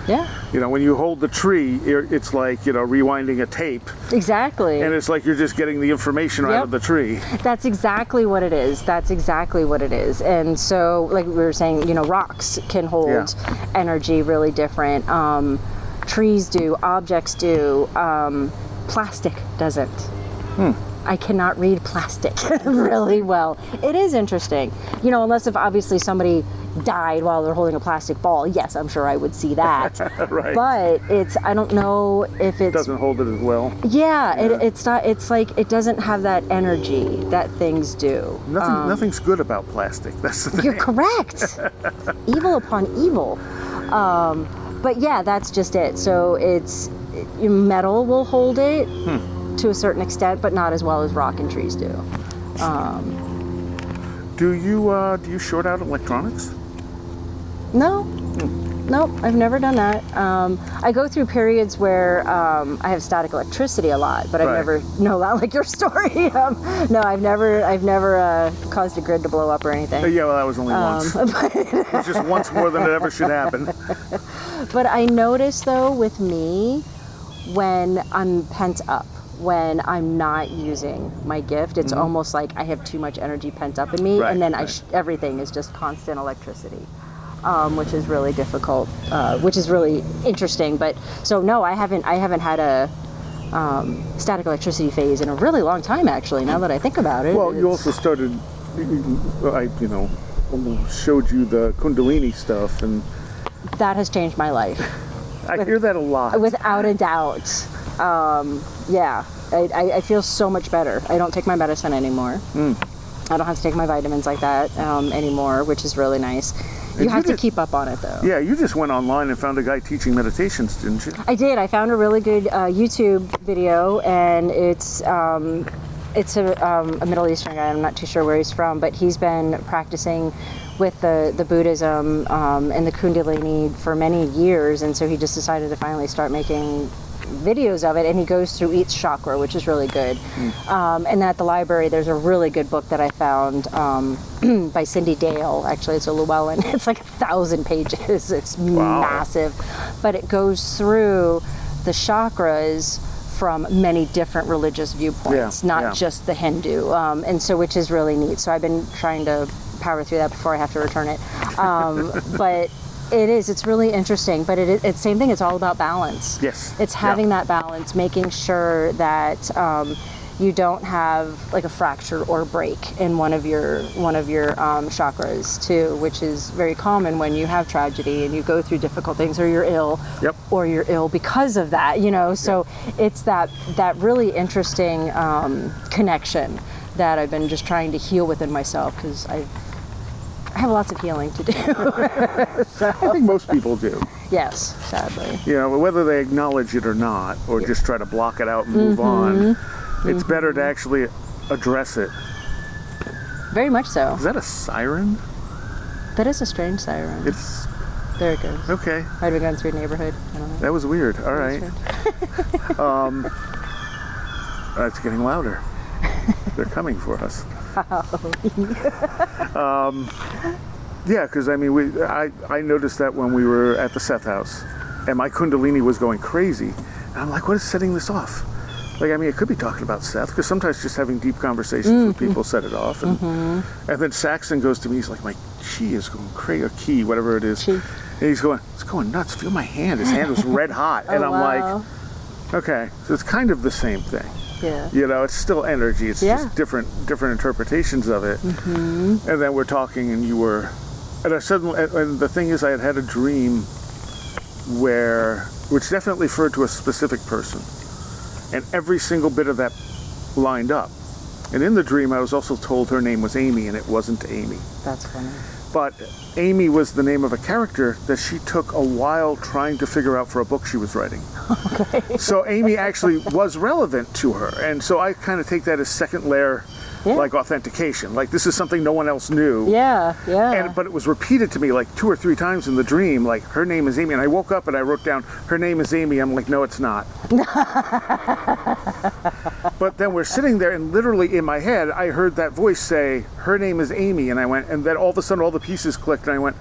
Speaker 4: Yeah.
Speaker 3: When you hold the tree, it's like, rewinding a tape.
Speaker 4: Exactly.
Speaker 3: And it's like you're just getting the information out of the tree.
Speaker 4: That's exactly what it is. And so, like we were saying, rocks can hold energy really different. Trees do, objects do, plastic doesn't. I cannot read plastic really well. It is interesting, unless if obviously somebody died while they're holding a plastic ball. Yes, I'm sure I would see that.
Speaker 3: Right.
Speaker 4: But I don't know if it
Speaker 3: doesn't hold it as well.
Speaker 4: Yeah, it's not. It's like it doesn't have that energy that things do.
Speaker 3: Nothing's good about plastic. That's the thing.
Speaker 4: You're correct. Evil upon evil. But yeah, that's just it. So metal will hold it to a certain extent, but not as well as rock and trees do.
Speaker 3: Do you short out electronics?
Speaker 4: No. Nope, I've never done that. I go through periods where I have static electricity a lot, but I've
Speaker 3: Right.
Speaker 4: never, no, not like your story. No, I've never caused a grid to blow up or anything.
Speaker 3: Yeah, well, that was only once. It was just once more than it ever should happen.
Speaker 4: But I notice though with me, when I'm pent up, when I'm not using my gift, it's almost like I have too much energy pent up in me,
Speaker 3: Right,
Speaker 4: and then
Speaker 3: right.
Speaker 4: everything is just constant electricity, which is really difficult, which is really interesting. But so no, I haven't had a static electricity phase in a really long time, actually. Now that I think about it.
Speaker 3: Well, you
Speaker 4: It's-
Speaker 3: also started, I showed you the Kundalini stuff, and
Speaker 4: that has changed my life.
Speaker 3: I hear that a lot.
Speaker 4: Without a doubt. Yeah, I feel so much better. I don't take my medicine anymore. I don't have to take my vitamins like that anymore, which is really nice. You have to keep up on it though.
Speaker 3: Yeah, you just went online and found a guy teaching meditations, didn't you?
Speaker 4: I did. I found a really good YouTube video, and it's a Middle Eastern guy. I'm not too sure where he's from, but he's been practicing with the Buddhism and the Kundalini for many years, and so he just decided to finally start making videos of it, and he goes through each chakra, which is really good. And at the library, there's a really good book that I found by Cindy Dale. Actually, it's a Llewellyn. It's like 1,000 pages. It's massive, but it goes through the chakras from many different religious viewpoints, not just the Hindu, and so which is really neat. So I've been trying to power through that before I have to return it. But it's really interesting, but it's same thing. It's all about balance.
Speaker 3: Yes.
Speaker 4: It's having that balance, making sure that you don't have like a fracture or break in one of your chakras too, which is very common when you have tragedy and you go through difficult things, or you're ill, or you're ill because of that. So it's that really interesting connection that I've been just trying to heal within myself, because I have lots of healing to do.
Speaker 3: I think most people do.
Speaker 4: Yes, sadly.
Speaker 3: Whether they acknowledge it or not, or just try to block it out and move on, it's better to actually address it.
Speaker 4: Very much so.
Speaker 3: Is that a siren?
Speaker 4: That is a strange siren.
Speaker 3: It's
Speaker 4: There it goes.
Speaker 3: okay.
Speaker 4: Might have been going through a neighborhood. I don't know.
Speaker 3: That was weird. All right. It's getting louder. They're coming for us. Yeah, because I noticed that when we were at the Seth House, and my Kundalini was going crazy, and I'm like, what is setting this off? It could be talking about Seth, because sometimes just having deep conversations with people set it off. And then Saxon goes to me, he's like, my chi is going crazy, or ki, whatever it is.
Speaker 4: Chi.
Speaker 3: And he's going, it's going nuts. Feel my hand. His hand was red hot. And I'm like, okay, so it's kind of the same thing.
Speaker 4: Yeah.
Speaker 3: It's still energy. It's just different interpretations of it. And then we're talking, and you were, and I suddenly, and the thing is, I had a dream which definitely referred to a specific person, and every single bit of that lined up. And in the dream, I was also told her name was Amy, and it wasn't Amy.
Speaker 4: That's funny.
Speaker 3: But Amy was the name of a character that she took a while trying to figure out for a book she was writing. Okay. So Amy actually was relevant to her. And so I kind of take that as second layer, like authentication. Like, this is something no one else knew.
Speaker 4: Yeah.
Speaker 3: But it was repeated to me like 2 or 3 times in the dream, like, her name is Amy. And I woke up and I wrote down, her name is Amy. I'm like, no, it's not. But then we're sitting there, and literally in my head, I heard that voice say, her name is Amy. And I went, and then all of a sudden all the pieces clicked, and I went,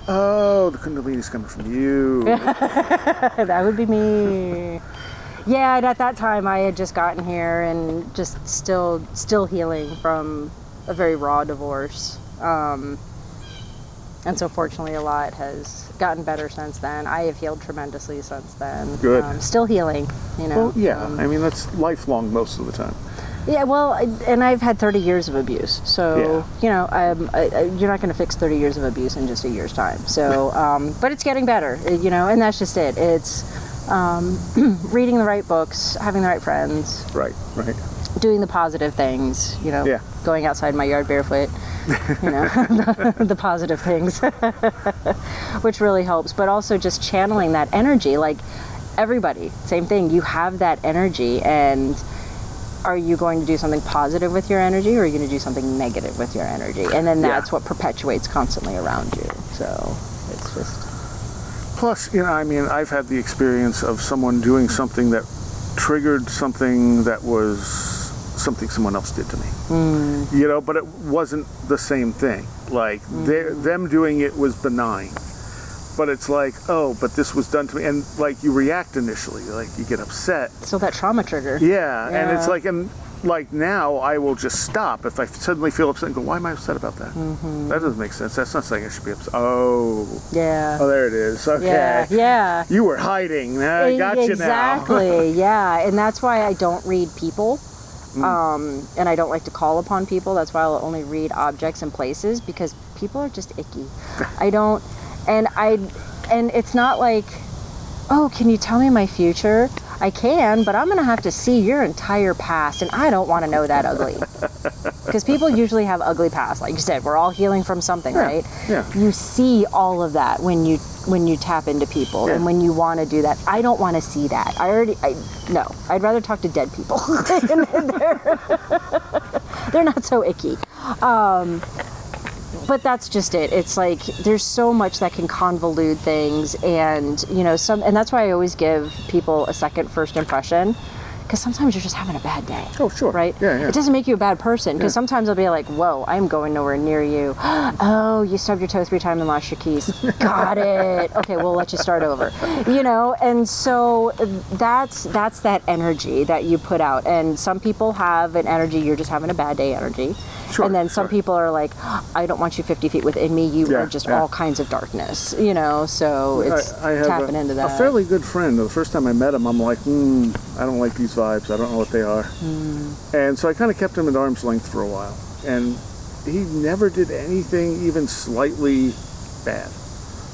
Speaker 3: oh, the Kundalini's coming from you.
Speaker 4: That would be me. Yeah, and at that time I had just gotten here and just still healing from a very raw divorce. And so fortunately a lot has gotten better since then. I have healed tremendously since then.
Speaker 3: Good.
Speaker 4: Still healing,
Speaker 3: Well, yeah. That's lifelong most of the time.
Speaker 4: Yeah, well, and I've had 30 years of abuse. So, you're not going to fix 30 years of abuse in just a year's time. So, but it's getting better, and that's just it. It's reading the right books, having the right friends.
Speaker 3: Right.
Speaker 4: Doing the positive things, going outside my yard barefoot, the positive things, which really helps. But also just channeling that energy, like everybody, same thing. You have that energy, and are you going to do something positive with your energy, or are you going to do something negative with your energy? And then that's what perpetuates constantly around you. So it's just...
Speaker 3: plus, I mean, I've had the experience of someone doing something that triggered something that was something someone else did to me. But it wasn't the same thing. Like, them doing it was benign. But it's like, oh, but this was done to me. And, like, you react initially. Like, you get upset.
Speaker 4: So that trauma trigger.
Speaker 3: Yeah. And it's like, now I will just stop if I suddenly feel upset and go, why am I upset about that? That doesn't make sense. That's not saying I should be upset. Oh.
Speaker 4: Yeah.
Speaker 3: Oh, there it is. Okay.
Speaker 4: Yeah.
Speaker 3: You were hiding. I got you now.
Speaker 4: Exactly. Yeah. And that's why I don't read people. And I don't like to call upon people. That's why I'll only read objects and places, because people are just icky. And it's not like, oh, can you tell me my future? I can, but I'm going to have to see your entire past, and I don't want to know that ugly. Because people usually have ugly past. Like you said, we're all healing from something, right?
Speaker 3: Yeah.
Speaker 4: You see all of that when you tap into people, and when you want to do that. I don't want to see that. No. I'd rather talk to dead people. They're not so icky. But that's just it. It's like there's so much that can convolute things, and and that's why I always give people a second first impression, because sometimes you're just having a bad day.
Speaker 3: Oh, sure.
Speaker 4: Right?
Speaker 3: Yeah.
Speaker 4: It doesn't make you a bad person, because sometimes I'll be like, whoa, I'm going nowhere near you. Oh, you stubbed your toe 3 times and lost your keys. Got it. Okay, we'll let you start over. And so that's that energy that you put out. And some people have an energy, you're just having a bad day energy.
Speaker 3: Sure,
Speaker 4: and then some people are like, I don't want you 50 feet within me. You are just all kinds of darkness, so it's
Speaker 3: I have
Speaker 4: tapping into that.
Speaker 3: A fairly good friend. The first time I met him, I'm like, I don't like these vibes. I don't know what they are. And so I kind of kept him at arm's length for a while. And he never did anything even slightly bad.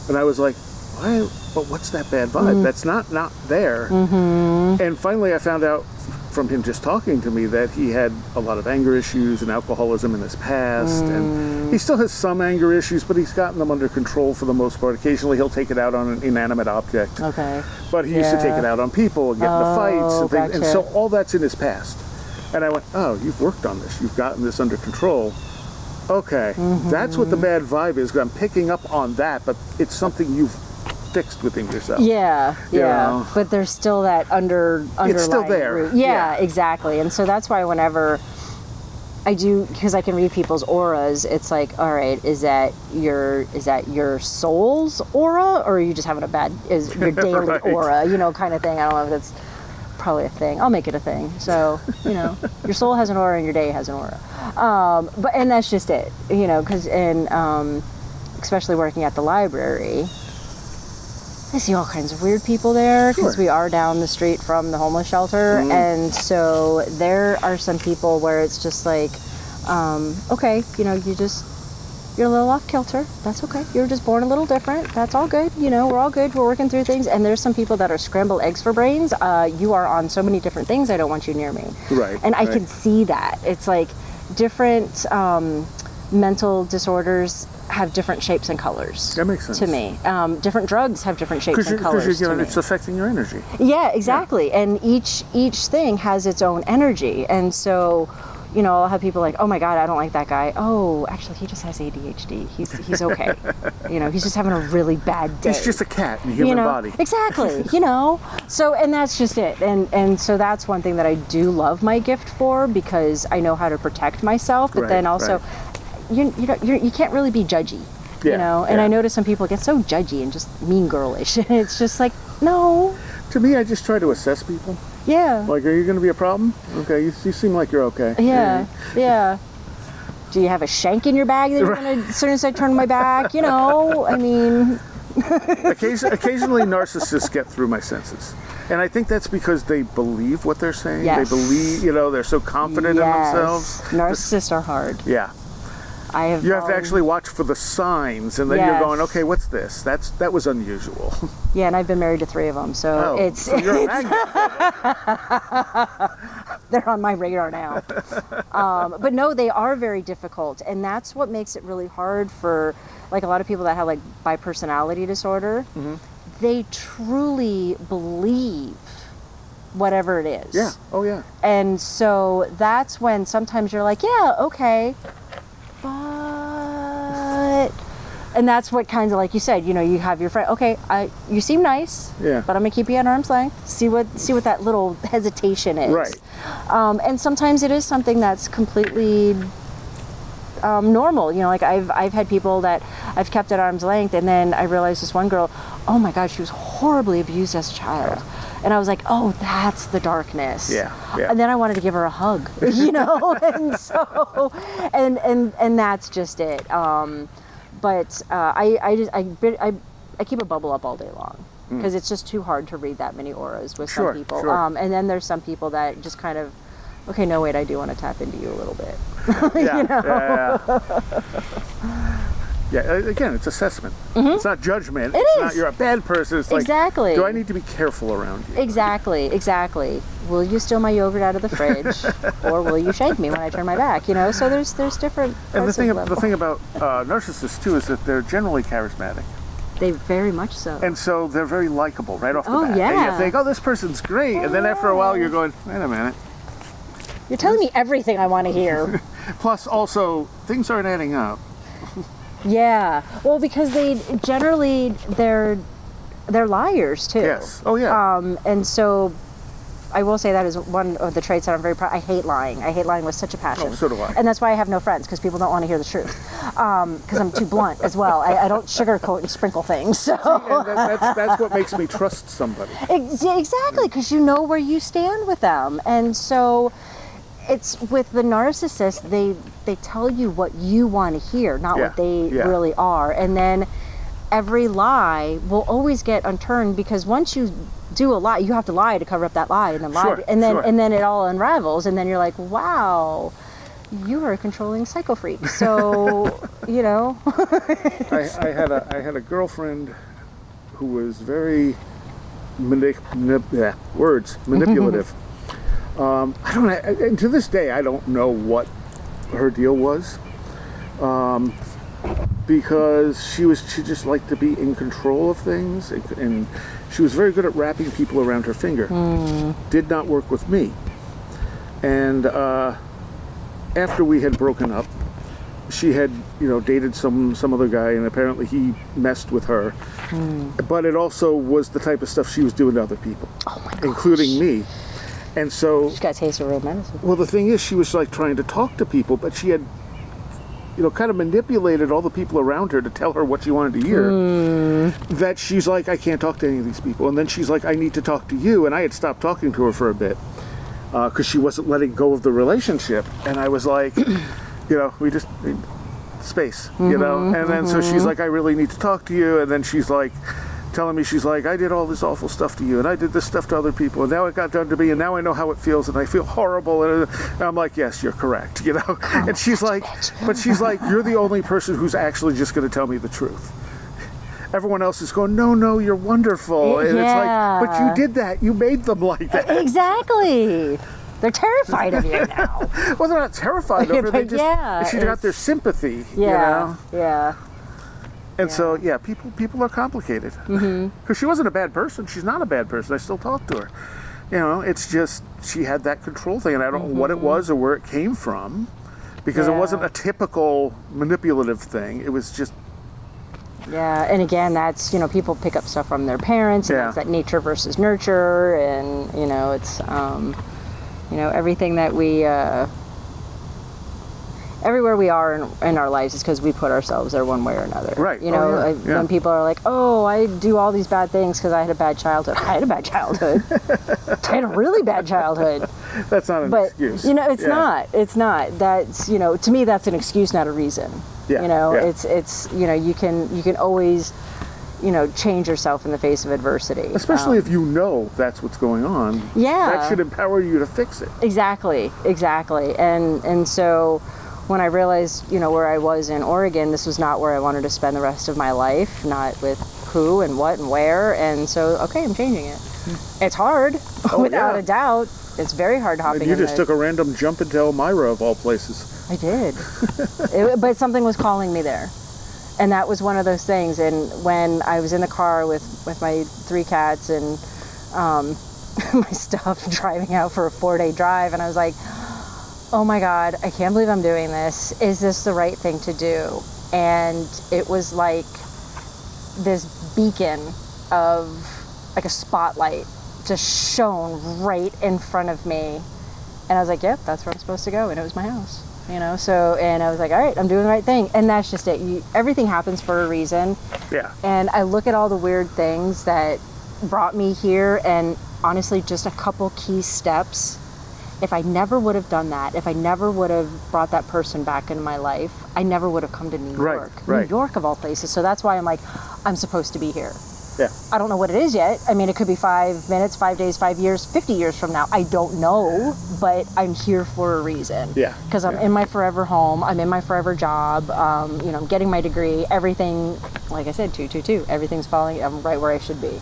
Speaker 3: And I was like, why? But what's that bad vibe? That's not there. And finally I found out from him just talking to me that he had a lot of anger issues and alcoholism in his past, and he still has some anger issues, but he's gotten them under control for the most part. Occasionally he'll take it out on an inanimate object.
Speaker 4: Okay.
Speaker 3: But he used to take it out on people and get into fights and things.
Speaker 4: Gotcha.
Speaker 3: And so all that's in his past. And I went, oh, you've worked on this. You've gotten this under control. Okay, that's what the bad vibe is. I'm picking up on that, but it's something you've fixed within yourself.
Speaker 4: Yeah. But there's still that underlying
Speaker 3: it's still there.
Speaker 4: root. Yeah, exactly. And so that's why whenever I do, because I can read people's auras, it's like, all right, is that your soul's aura, or are you just having is your daily
Speaker 3: Right.
Speaker 4: aura, kind of thing. I don't know if that's probably a thing. I'll make it a thing. So, your soul has an aura and your day has an aura. And that's just it, because especially working at the library, I see all kinds of weird people there, because we are down the street from the homeless shelter. And so there are some people where it's just like, okay, you're a little off kilter. That's okay. You were just born a little different. That's all good. We're all good. We're working through things. And there's some people that are scrambled eggs for brains. You are on so many different things. I don't want you near me.
Speaker 3: Right.
Speaker 4: And I can see that. It's like different mental disorders have different shapes and colors.
Speaker 3: That makes sense.
Speaker 4: To me. Different drugs have different shapes and colors to me.
Speaker 3: It's affecting your energy.
Speaker 4: Yeah, exactly. Yeah. And each thing has its own energy. And so, I'll have people like, oh my God, I don't like that guy. Oh, actually, he just has ADHD. He's okay. He's just having a really bad day.
Speaker 3: He's just a cat in a human body.
Speaker 4: Exactly. So, and that's just it. And so that's one thing that I do love my gift for, because I know how to protect myself, but then also, you can't really be judgy, and I notice some people get so judgy and just mean girlish. It's just like, no.
Speaker 3: To me, I just try to assess people.
Speaker 4: Yeah.
Speaker 3: Like, are you going to be a problem? Okay, you seem like you're okay.
Speaker 4: Yeah. Do you have a shank in your bag that you're going to, as soon as I turn my back, I mean.
Speaker 3: Occasionally narcissists get through my senses. And I think that's because they believe what they're saying.
Speaker 4: Yes.
Speaker 3: They believe, they're so confident in themselves.
Speaker 4: Narcissists are hard.
Speaker 3: Yeah. You have to actually watch for the signs, and then you're going, okay, what's this? That was unusual.
Speaker 4: Yeah, and I've been married to 3 of them, so
Speaker 3: so you're a magnet.
Speaker 4: They're on my radar now. But no, they are very difficult, and that's what makes it really hard for, like, a lot of people that have, like, bipersonality disorder. They truly believe whatever it is.
Speaker 3: Yeah. Oh, yeah.
Speaker 4: And so that's when sometimes you're like, yeah, okay. But And that's what kind of, like you said, you know, you have your friend, okay, you seem nice,
Speaker 3: Yeah.
Speaker 4: but I'm gonna keep you at arm's length. See what that little hesitation is.
Speaker 3: Right.
Speaker 4: And sometimes it is something that's completely normal. You know, like I've had people that I've kept at arm's length, and then I realized this one girl, oh my God, she was horribly abused as a child. And I was like, oh, that's the darkness.
Speaker 3: Yeah.
Speaker 4: And then I wanted to give her a hug, you know? And so, and that's just it. But I keep a bubble up all day long because it's just too hard to read that many auras with some people.
Speaker 3: Sure.
Speaker 4: And then there's some people that just kind of, okay, no, wait, I do want to tap into you a little bit.
Speaker 3: Yeah.
Speaker 4: You know?
Speaker 3: Yeah. Again, it's assessment. It's not judgment. It's not you're a bad person. It's like,
Speaker 4: Exactly.
Speaker 3: do I need to be careful around you?
Speaker 4: Exactly. Will you steal my yogurt out of the fridge, or will you shake me when I turn my back? You know, so there's different.
Speaker 3: And the
Speaker 4: parts
Speaker 3: thing about narcissists too is that they're generally charismatic,
Speaker 4: they very much so.
Speaker 3: and so they're very likable right off the
Speaker 4: Oh,
Speaker 3: bat.
Speaker 4: yeah.
Speaker 3: And you think, oh, this person's great, and then after a while you're going, wait a minute.
Speaker 4: You're telling me everything I want to hear.
Speaker 3: Plus, also, things aren't adding up.
Speaker 4: Yeah. Well, because they're liars too.
Speaker 3: Yes. Oh yeah.
Speaker 4: And so I will say that is one of the traits that I'm very proud. I hate lying. I hate lying with such a passion.
Speaker 3: Oh, so do I.
Speaker 4: And that's why I have no friends, because people don't want to hear the truth. Because I'm too blunt as well. I don't sugarcoat and sprinkle things. So
Speaker 3: And that's what makes me trust somebody.
Speaker 4: Exactly, because you know where you stand with them. And so it's with the narcissist, they tell you what you want to hear, not what they really are. And then every lie will always get unturned, because once you do a lie, you have to lie to cover up that lie, and then lie, and then it all unravels, and then you're like, wow, you are a controlling psycho freak. So you know.
Speaker 3: I had a girlfriend who was very manipulative. I don't know, and to this day I don't know what her deal was, because she just liked to be in control of things, and she was very good at wrapping people around her finger. Did not work with me. And after we had broken up, she had, dated some other guy, and apparently he messed with her. But it also was the type of stuff she was doing to other people, including me. And so
Speaker 4: She got a taste of real medicine.
Speaker 3: well, the thing is, she was like trying to talk to people, but she had, kind of manipulated all the people around her to tell her what she wanted to hear. That she's like, I can't talk to any of these people. And then she's like, I need to talk to you. And I had stopped talking to her for a bit because she wasn't letting go of the relationship. And I was like, we just need space, And then so she's like, I really need to talk to you. And then she's like, telling me, she's like, I did all this awful stuff to you, and I did this stuff to other people, and now it got done to me, and now I know how it feels, and I feel horrible. And I'm like, yes, you're correct, And she's like, you're the only person who's actually just going to tell me the truth. Everyone else is going, no, you're wonderful. And it's like, but you did that. You made them like that.
Speaker 4: Exactly. They're terrified of you now.
Speaker 3: Well, they're not terrified of her. They just, she got their sympathy,
Speaker 4: Yeah.
Speaker 3: And so, people are complicated. Because she wasn't a bad person. She's not a bad person. I still talk to her. It's just she had that control thing, and I don't know what it was or where it came from, because it wasn't a typical manipulative thing. It was just...
Speaker 4: Yeah, and again, that's, people pick up stuff from their parents, and that's that nature versus nurture, and, it's, everything that we... everywhere we are in our lives is because we put ourselves there one way or another.
Speaker 3: Right.
Speaker 4: When people are like, oh, I do all these bad things because I had a bad childhood. I had a bad childhood. I had a really bad childhood.
Speaker 3: That's not an excuse.
Speaker 4: It's not. It's not. That's, to me, that's an excuse, not a reason.
Speaker 3: Yeah.
Speaker 4: It's you can always, change yourself in the face of adversity.
Speaker 3: Especially if that's what's going on.
Speaker 4: Yeah.
Speaker 3: That should empower you to fix it.
Speaker 4: Exactly. And so... when I realized, where I was in Oregon, this was not where I wanted to spend the rest of my life, not with who and what and where. And so, okay, I'm changing it. It's hard, without a doubt. It's very hard hopping in.
Speaker 3: And you just took a random jump into Elmira, of all places.
Speaker 4: I did. But something was calling me there. And that was one of those things. And when I was in the car with my 3 cats and my stuff, driving out for a 4-day drive, and I was like, oh my God, I can't believe I'm doing this. Is this the right thing to do? and it was like this beacon of like a spotlight just shone right in front of me, and I was like, yep, that's where I'm supposed to go, and it was my house, you know. So, and I was like, all right, I'm doing the right thing, and that's just it. Everything happens for a reason.
Speaker 3: Yeah.
Speaker 4: And I look at all the weird things that brought me here, and honestly, just a couple key steps. If I never would have done that, if I never would have brought that person back into my life, I never would have come to New York.
Speaker 3: Right.
Speaker 4: New York of all places. So that's why I'm like, I'm supposed to be here.
Speaker 3: Yeah.
Speaker 4: I don't know what it is yet. I mean, it could be 5 minutes, 5 days, 5 years, 50 years from now. I don't know, but I'm here for a reason.
Speaker 3: Yeah.
Speaker 4: Because I'm in my forever home. I'm in my forever job. You know, I'm getting my degree. Everything, like I said, 222. Everything's falling. I'm right where I should be.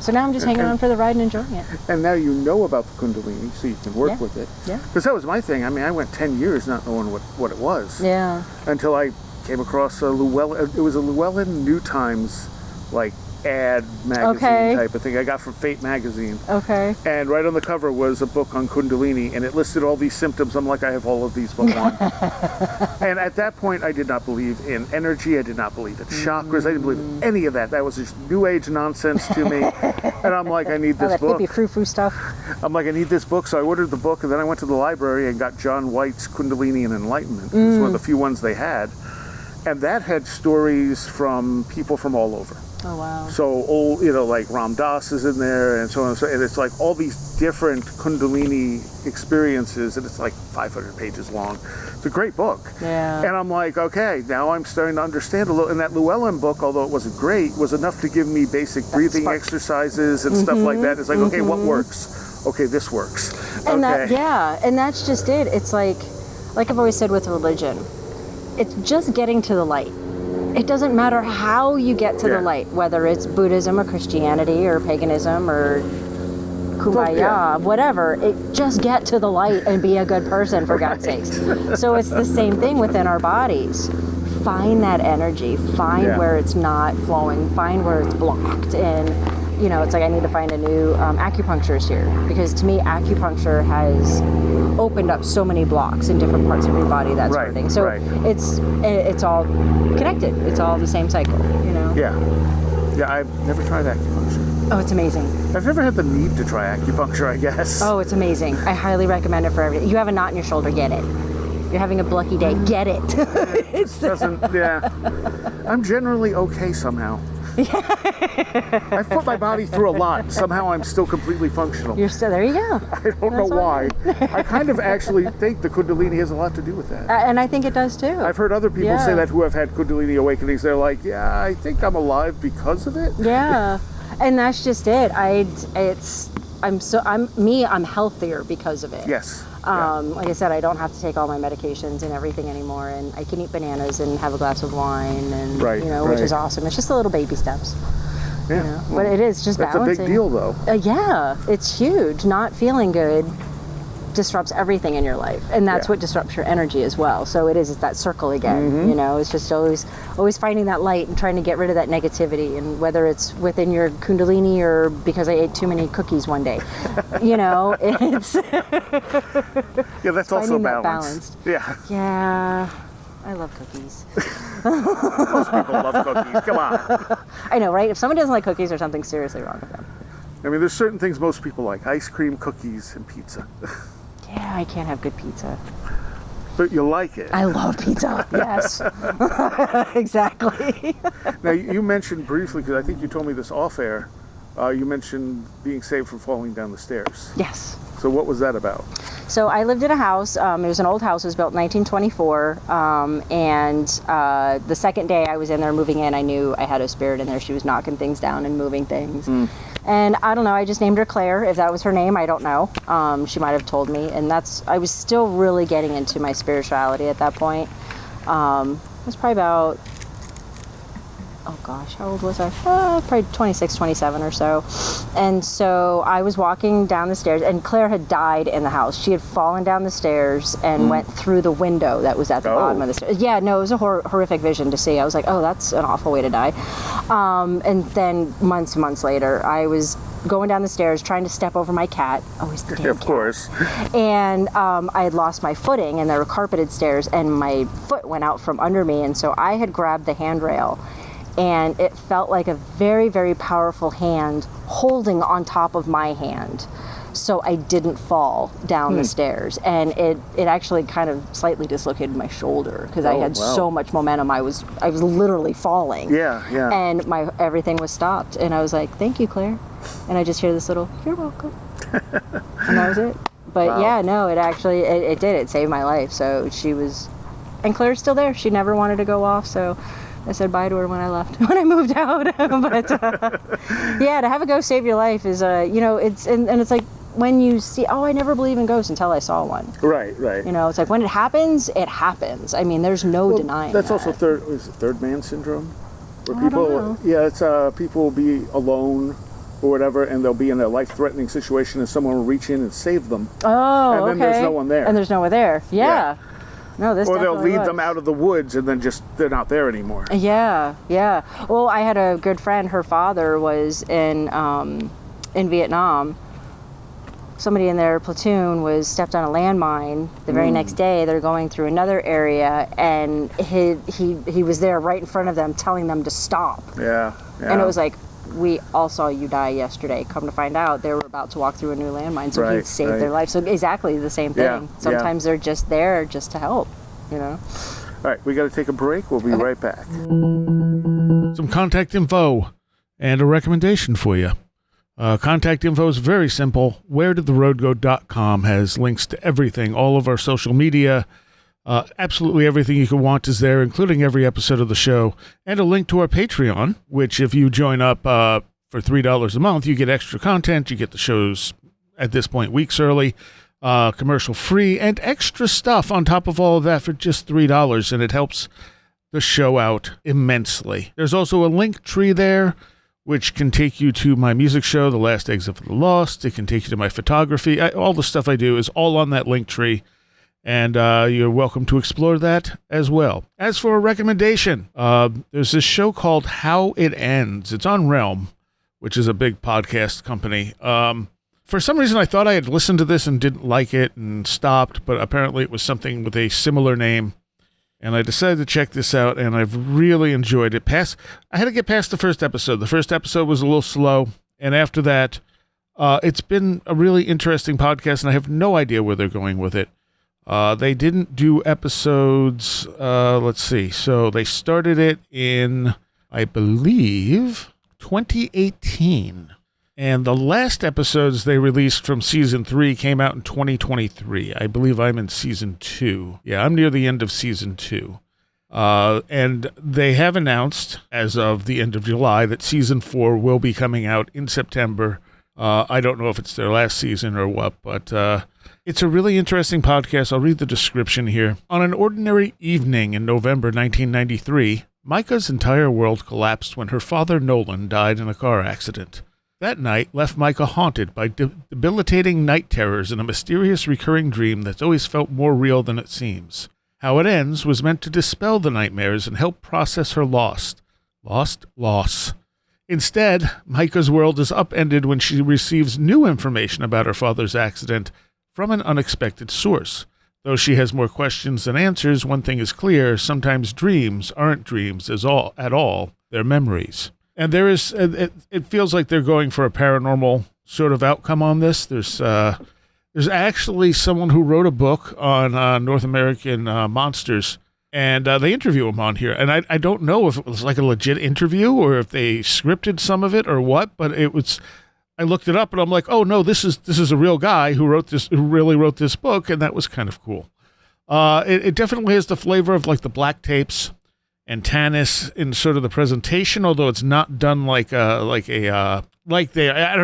Speaker 4: So now I'm just hanging on for the ride and enjoying it.
Speaker 3: And now you know about the Kundalini, so you can work with it.
Speaker 4: Yeah.
Speaker 3: Because that was my thing. I mean, I went 10 years not knowing what it was.
Speaker 4: Yeah.
Speaker 3: Until I came across a Llewellyn. It was a Llewellyn New Times, like, ad magazine type of thing I got from Fate magazine.
Speaker 4: Okay.
Speaker 3: And right on the cover was a book on Kundalini, and it listed all these symptoms. I'm like, I have all of these but one. And at that point, I did not believe in energy. I did not believe in chakras. I didn't believe in any of that. That was just new age nonsense to me. And I'm like, I need this
Speaker 4: that
Speaker 3: book.
Speaker 4: hippie frou-frou stuff.
Speaker 3: I'm like, I need this book. So I ordered the book, and then I went to the library and got John White's Kundalini and Enlightenment. It's one of the few ones they had. And that had stories from people from all over.
Speaker 4: Oh, wow.
Speaker 3: So old, you know, like Ram Dass is in there, and so on and so. And it's like all these different Kundalini experiences, and it's like 500 pages long. It's a great book.
Speaker 4: Yeah.
Speaker 3: And I'm like, okay, now I'm starting to understand a little. And that Llewellyn book, although it wasn't great, was enough to give me basic breathing exercises and stuff like that. It's like, okay, what works? Okay, this works.
Speaker 4: And
Speaker 3: okay.
Speaker 4: and that's just it. It's like I've always said with religion, it's just getting to the light. It doesn't matter how you get to the light, whether it's Buddhism or Christianity or paganism or kumbaya, whatever. Just get to the light and be a good person, for God's sakes. So it's the same thing within our bodies. Find that energy. Find where it's not flowing. Find where it's blocked. And, you know, it's like I need to find a new acupuncturist here. Because to me, acupuncture has opened up so many blocks in different parts of your body, that sort of thing. So it's all connected. It's all the same cycle, you know?
Speaker 3: Yeah, I've never tried acupuncture.
Speaker 4: Oh, it's amazing.
Speaker 3: I've never had the need to try acupuncture, I guess.
Speaker 4: Oh, it's amazing. I highly recommend it for everything. You have a knot in your shoulder, get it. You're having a lucky day, get it.
Speaker 3: I'm generally okay somehow. I've put my body through a lot. Somehow I'm still completely functional.
Speaker 4: You're still, there you go.
Speaker 3: I don't know why. I kind of actually think the Kundalini has a lot to do with that.
Speaker 4: And I think it does too.
Speaker 3: I've heard other people say that who have had Kundalini awakenings. They're like, yeah, I think I'm alive because of it.
Speaker 4: Yeah. And that's just it. I'm healthier because of it.
Speaker 3: Yes.
Speaker 4: Like I said, I don't have to take all my medications and everything anymore, and I can eat bananas and have a glass of wine, and which is awesome. It's just the little baby steps.
Speaker 3: Yeah.
Speaker 4: You know? But it is just balancing.
Speaker 3: That's a big deal, though.
Speaker 4: Yeah, it's huge. Not feeling good disrupts everything in your life, and that's what disrupts your energy as well. So it's that circle again. You know, it's just always finding that light and trying to get rid of that negativity, and whether it's within your Kundalini or because I ate too many cookies one day, you know, it's
Speaker 3: that's also
Speaker 4: balanced. Yeah, I love cookies.
Speaker 3: Most people love cookies. Come on.
Speaker 4: I know, right? If someone doesn't like cookies, there's something seriously wrong with them.
Speaker 3: I mean, there's certain things most people like: ice cream, cookies, and pizza.
Speaker 4: Yeah, I can't have good pizza.
Speaker 3: But you like it.
Speaker 4: I love pizza, yes. Exactly.
Speaker 3: Now, you mentioned briefly, because I think you told me this off air, you mentioned being saved from falling down the stairs.
Speaker 4: Yes.
Speaker 3: So what was that about?
Speaker 4: So I lived in a house. It was an old house. It was built in 1924. And the second day I was in there moving in, I knew I had a spirit in there. She was knocking things down and moving things. And I don't know, I just named her Claire. If that was her name, I don't know. She might have told me. And I was still really getting into my spirituality at that point. It was probably about oh gosh, how old was I? Probably 26, 27 or so. And so I was walking down the stairs, and Claire had died in the house. She had fallen down the stairs and went through the window that was at the bottom of the stairs. Yeah, no, it was a horrific vision to see. I was like, oh, that's an awful way to die. And then months later, I was going down the stairs trying to step over my cat. Always the damn
Speaker 3: Of
Speaker 4: cat.
Speaker 3: course.
Speaker 4: And I had lost my footing, and there were carpeted stairs, and my foot went out from under me, and so I had grabbed the handrail, and it felt like a very, very powerful hand holding on top of my hand, so I didn't fall down the stairs. And it actually kind of slightly dislocated my shoulder because I had so much momentum. I was literally falling.
Speaker 3: Yeah.
Speaker 4: And everything was stopped, and I was like, thank you, Claire. And I just hear this little, you're welcome. And that was it. But yeah, no, it actually, it did. It saved my life. So she was, and Claire's still there. She never wanted to go off. So I said bye to her when I left, when I moved out. But yeah, to have a ghost save your life is, it's, and it's like when you see, I never believe in ghosts until I saw one.
Speaker 3: Right.
Speaker 4: It's like when it happens, it happens. I mean, there's no denying
Speaker 3: that's
Speaker 4: that.
Speaker 3: also third man syndrome? Where
Speaker 4: I don't know.
Speaker 3: Yeah, it's people will be alone or whatever, and they'll be in a life-threatening situation, and someone will reach in and save them.
Speaker 4: Oh,
Speaker 3: and then there's no one there.
Speaker 4: And there's no one there. Yeah. No, this
Speaker 3: or they'll
Speaker 4: definitely
Speaker 3: lead
Speaker 4: was.
Speaker 3: them out of the woods, and then they're not there anymore.
Speaker 4: Yeah. Well, I had a good friend. Her father was in Vietnam. Somebody in their platoon was stepped on a landmine. The very next day, they're going through another area, and he was there right in front of them, telling them to stop.
Speaker 3: Yeah.
Speaker 4: And it was like, we all saw you die yesterday. Come to find out, they were about to walk through a new landmine, so he saved their life. So exactly the same thing.
Speaker 3: Yeah,
Speaker 4: Sometimes they're just there just to help,
Speaker 3: All right, we got to take a break. We'll be right back.
Speaker 1: Some contact info and a recommendation for you. Contact info is very simple. WhereDidTheRoadGo.com has links to everything, all of our social media. Absolutely everything you could want is there, including every episode of the show, and a link to our Patreon, which if you join up for $3 a month, you get extra content. You get the shows at this point weeks early, commercial free, and extra stuff on top of all of that for just $3, and it helps the show out immensely. There's also a link tree there, which can take you to my music show, The Last Exit for the Lost. It can take you to my photography. All the stuff I do is all on that link tree. And you're welcome to explore that as well. As for a recommendation, there's this show called How It Ends. It's on Realm, which is a big podcast company. For some reason, I thought I had listened to this and didn't like it and stopped, but apparently it was something with a similar name. And I decided to check this out, and I've really enjoyed it. I had to get past the first episode. The first episode was a little slow, and after that, it's been a really interesting podcast, and I have no idea where they're going with it. They didn't do episodes, let's see. So they started it in, I believe, 2018. And the last episodes they released from season 3 came out in 2023. I believe I'm in season 2. Yeah, I'm near the end of season 2. And they have announced, as of the end of July, that season 4 will be coming out in September. I don't know if it's their last season or what, but it's a really interesting podcast. I'll read the description here. On an ordinary evening in November 1993, Micah's entire world collapsed when her father, Nolan, died in a car accident. That night left Micah haunted by debilitating night terrors and a mysterious recurring dream that's always felt more real than it seems. How It Ends was meant to dispel the nightmares and help process her loss. Instead, Micah's world is upended when she receives new information about her father's accident from an unexpected source. Though she has more questions than answers, one thing is clear: sometimes dreams aren't dreams at all. They're memories. And there is, it feels like they're going for a paranormal sort of outcome on this. There's actually someone who wrote a book on North American monsters, and they interview him on here. And I don't know if it was like a legit interview or if they scripted some of it or what, but it was. I looked it up and I'm like, oh no, this is a real guy who really wrote this book, and that was kind of cool. It definitely has the flavor of like the Black Tapes and Tanis in sort of the presentation, although it's not done I don't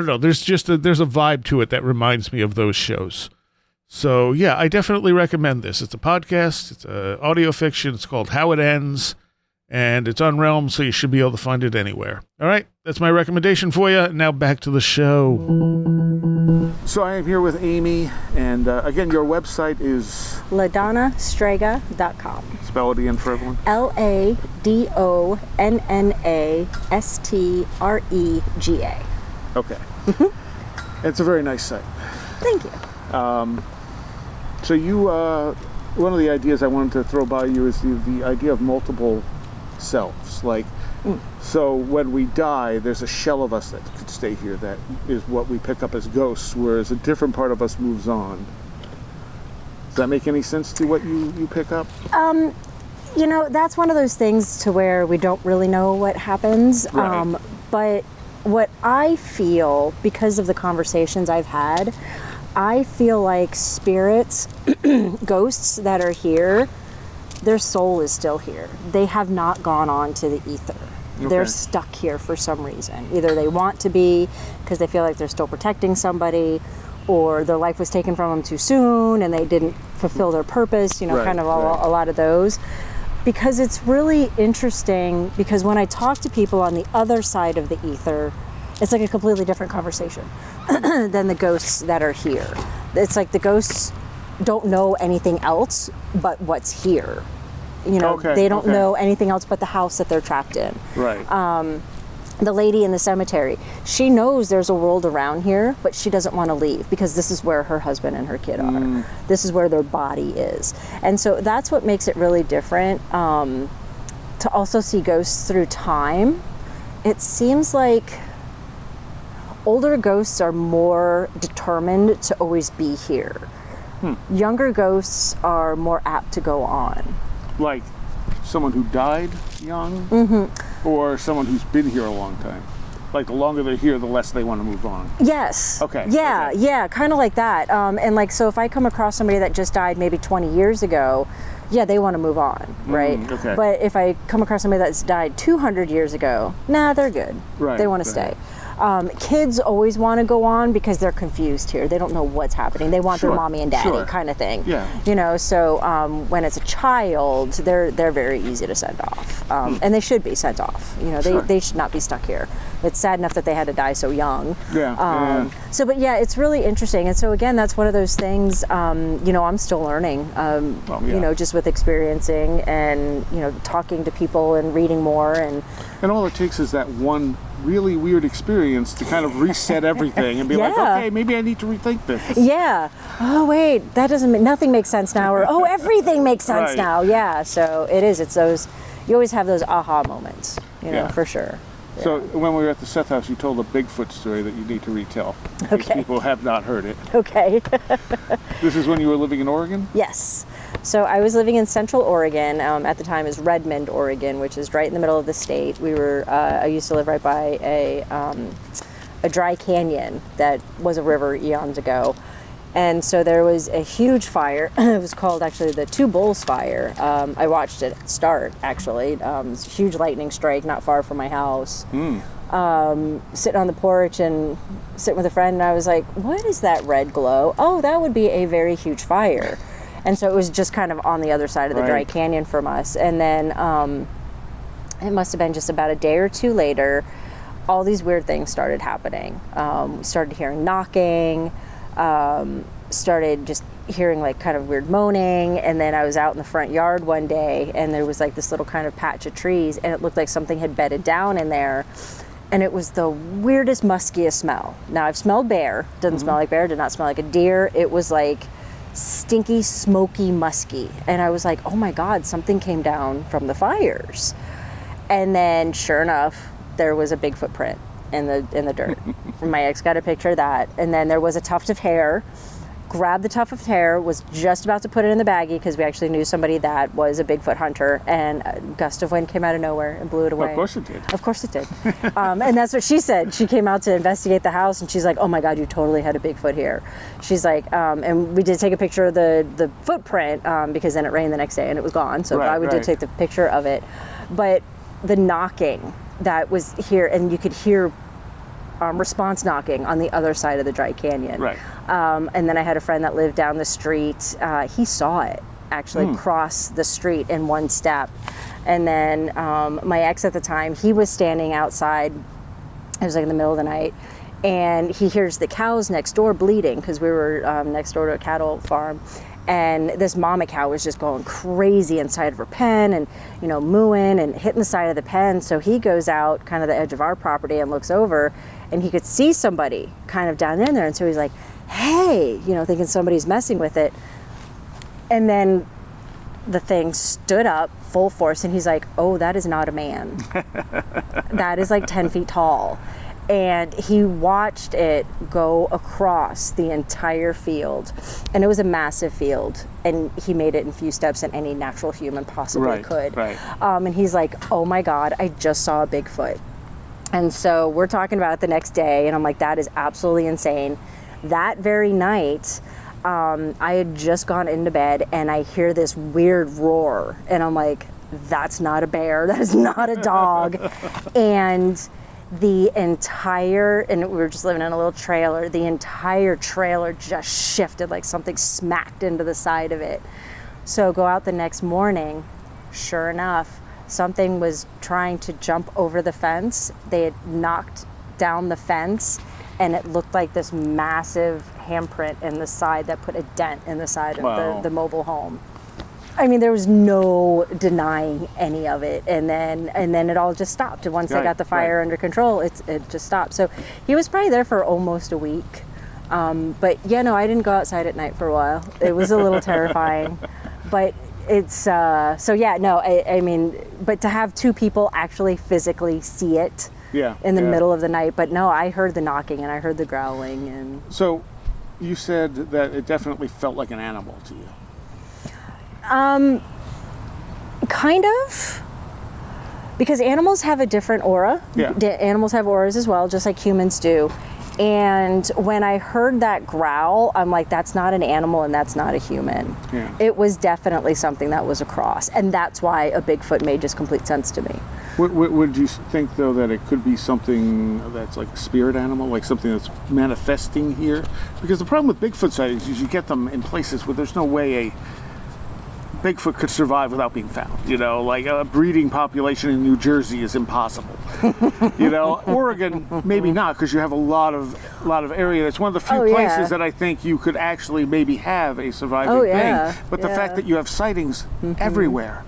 Speaker 1: know. There's a vibe to it that reminds me of those shows. So yeah, I definitely recommend this. It's a podcast. It's a audio fiction. It's called How It Ends, And it's on Realm, so you should be able to find it anywhere. All right, that's my recommendation for you. Now back to the show.
Speaker 3: So I am here with Amy, and again, your website is
Speaker 4: LaDonnaStrega.com.
Speaker 3: spell it again for everyone.
Speaker 4: LaDonnaStrega.
Speaker 3: Okay. It's a very nice site.
Speaker 4: Thank you.
Speaker 3: So you, one of the ideas I wanted to throw by you is the idea of multiple selves. Like, so when we die, there's a shell of us that could stay here. That is what we pick up as ghosts, whereas a different part of us moves on. Does that make any sense to what you pick up?
Speaker 4: You know, that's one of those things to where we don't really know what happens.
Speaker 3: Right.
Speaker 4: But what I feel, because of the conversations I've had, I feel like spirits, ghosts that are here, their soul is still here. They have not gone on to the ether.
Speaker 3: Okay.
Speaker 4: They're stuck here for some reason. Either they want to be because they feel like they're still protecting somebody, or their life was taken from them too soon and they didn't fulfill their purpose, you know,
Speaker 3: Right,
Speaker 4: kind of
Speaker 3: right.
Speaker 4: a lot of those. Because it's really interesting, because when I talk to people on the other side of the ether, it's like a completely different conversation than the ghosts that are here. It's like the ghosts don't know anything else but what's here. You know,
Speaker 3: Okay,
Speaker 4: they don't
Speaker 3: okay.
Speaker 4: know anything else but the house that they're trapped in.
Speaker 3: Right.
Speaker 4: The lady in the cemetery, she knows there's a world around here, but she doesn't want to leave because this is where her husband and her kid are. This is where their body is. And so that's what makes it really different. To also see ghosts through time, it seems like older ghosts are more determined to always be here. Younger ghosts are more apt to go on.
Speaker 3: Like someone who died young, or someone who's been here a long time. Like the longer they're here, the less they want to move on.
Speaker 4: Yes.
Speaker 3: Okay,
Speaker 4: Yeah,
Speaker 3: okay.
Speaker 4: yeah, kind of like that. And like, so if I come across somebody that just died maybe 20 years ago, yeah, they want to move on, right?
Speaker 3: Okay.
Speaker 4: But if I come across somebody that's died 200 years ago, nah, they're good.
Speaker 3: Right,
Speaker 4: They want to
Speaker 3: right.
Speaker 4: stay. Kids always want to go on because they're confused here. They don't know what's happening. They want
Speaker 3: Sure,
Speaker 4: their mommy and daddy
Speaker 3: sure.
Speaker 4: kind of thing.
Speaker 3: Yeah.
Speaker 4: You know, so when it's a child, they're very easy to send off. And they should be sent off. You know,
Speaker 3: Sure.
Speaker 4: they should not be stuck here. It's sad enough that they had to die so young.
Speaker 3: Yeah.
Speaker 4: So, but yeah, it's really interesting. And so again, that's one of those things, you know, I'm still learning,
Speaker 3: yeah.
Speaker 4: you know, just with experiencing and, you know, talking to people and reading more. And
Speaker 3: And all it takes is that one really weird experience to kind of reset everything and be like,
Speaker 4: Yeah.
Speaker 3: okay, maybe I need to rethink this.
Speaker 4: yeah, oh wait, that doesn't, nothing makes sense now. Or, oh, everything makes sense
Speaker 3: Right.
Speaker 4: now. Yeah. So it's those, you always have those aha moments, you know,
Speaker 3: Yeah.
Speaker 4: for sure.
Speaker 3: So when we were at the Seth House, you told a Bigfoot story that you need to retell in case
Speaker 4: Okay.
Speaker 3: people have not heard it.
Speaker 4: Okay.
Speaker 3: This is when you were living in Oregon?
Speaker 4: Yes. So I was living in Central Oregon. At the time, is Redmond, Oregon, which is right in the middle of the state. We were. I used to live right by a dry canyon that was a river eons ago, and so there was a huge fire. It was called actually the Two Bulls Fire. I watched it start actually. It was a huge lightning strike not far from my house. Sitting on the porch and sitting with a friend, and I was like, what is that red glow? Oh, that would be a very huge fire. And so it was just kind of on the other side of the dry
Speaker 3: Right.
Speaker 4: canyon from us. And then it must have been just about a day or two later, all these weird things started happening. We started hearing knocking, started just hearing like kind of weird moaning. And then I was out in the front yard one day and there was like this little kind of patch of trees and it looked like something had bedded down in there. And it was the weirdest, muskiest smell. Now I've smelled bear, doesn't smell like bear, did not smell like a deer. It was like stinky, smoky, musky. And I was like, oh my God, something came down from the fires. And then sure enough, there was a Bigfoot print in the dirt. My ex got a picture of that. And then there was a tuft of hair. Grabbed the tuft of hair, was just about to put it in the baggie because we actually knew somebody that was a Bigfoot hunter, and a gust of wind came out of nowhere and blew it away.
Speaker 3: Of course it did.
Speaker 4: Of course it did. And that's what she said. She came out to investigate the house and she's like, oh my God, you totally had a Bigfoot here. She's like, and we did take a picture of the footprint because then it rained the next day and it was gone. So
Speaker 3: Right,
Speaker 4: I did
Speaker 3: right.
Speaker 4: take the picture of it. But the knocking that was here, and you could hear response knocking on the other side of the dry canyon.
Speaker 3: Right.
Speaker 4: And then I had a friend that lived down the street. He saw it. actually cross the street in one step. And then my ex at the time, he was standing outside. It was like in the middle of the night, and he hears the cows next door bleeding, because we were next door to a cattle farm. And this mama cow was just going crazy inside of her pen and, you know, mooing and hitting the side of the pen. So he goes out kind of the edge of our property and looks over, and he could see somebody kind of down in there. And so he's like, hey, you know, thinking somebody's messing with it. And then the thing stood up full force, and he's like, oh, that is not a man. That is like 10 feet tall. And he watched it go across the entire field, and it was a massive field, and he made it in few steps than any natural human possibly could.
Speaker 3: Right.
Speaker 4: And he's like, oh my God, I just saw a Bigfoot. And so we're talking about it the next day, and I'm like, that is absolutely insane. That very night, I had just gone into bed, and I hear this weird roar, and I'm like, that's not a bear, that is not a dog. And the entire, and we were just living in a little trailer, the entire trailer just shifted, like something smacked into the side of it. So go out the next morning, sure enough, something was trying to jump over the fence. They had knocked down the fence, and it looked like this massive handprint in the side that put a dent in the side of the mobile home. I mean, there was no denying any of it, and then it all just stopped. Once they got the fire under control, it just stopped. So he was probably there for almost a week. But yeah, no, I didn't go outside at night for a while. It was a little terrifying, but it's so yeah, no, I mean, but to have two people actually physically see it in the middle of the night. But no, I heard the knocking and I heard the growling. And
Speaker 3: so you said that it definitely felt like an animal to you.
Speaker 4: Kind of, because animals have a different aura.
Speaker 3: Yeah.
Speaker 4: Animals have auras as well, just like humans do. And when I heard that growl, I'm like, that's not an animal and that's not a human.
Speaker 3: Yeah.
Speaker 4: It was definitely something that was a cross, and that's why a Bigfoot made just complete sense to me.
Speaker 3: Would you think, though, that it could be something that's like a spirit animal, like something that's manifesting here? Because the problem with Bigfoot sightings is you get them in places where there's no way a Bigfoot could survive without being found. You know, like a breeding population in New Jersey is impossible. You know, Oregon maybe not, because you have a lot of area. It's one of the few places that I think you could actually maybe have a surviving thing. But the fact that you have sightings everywhere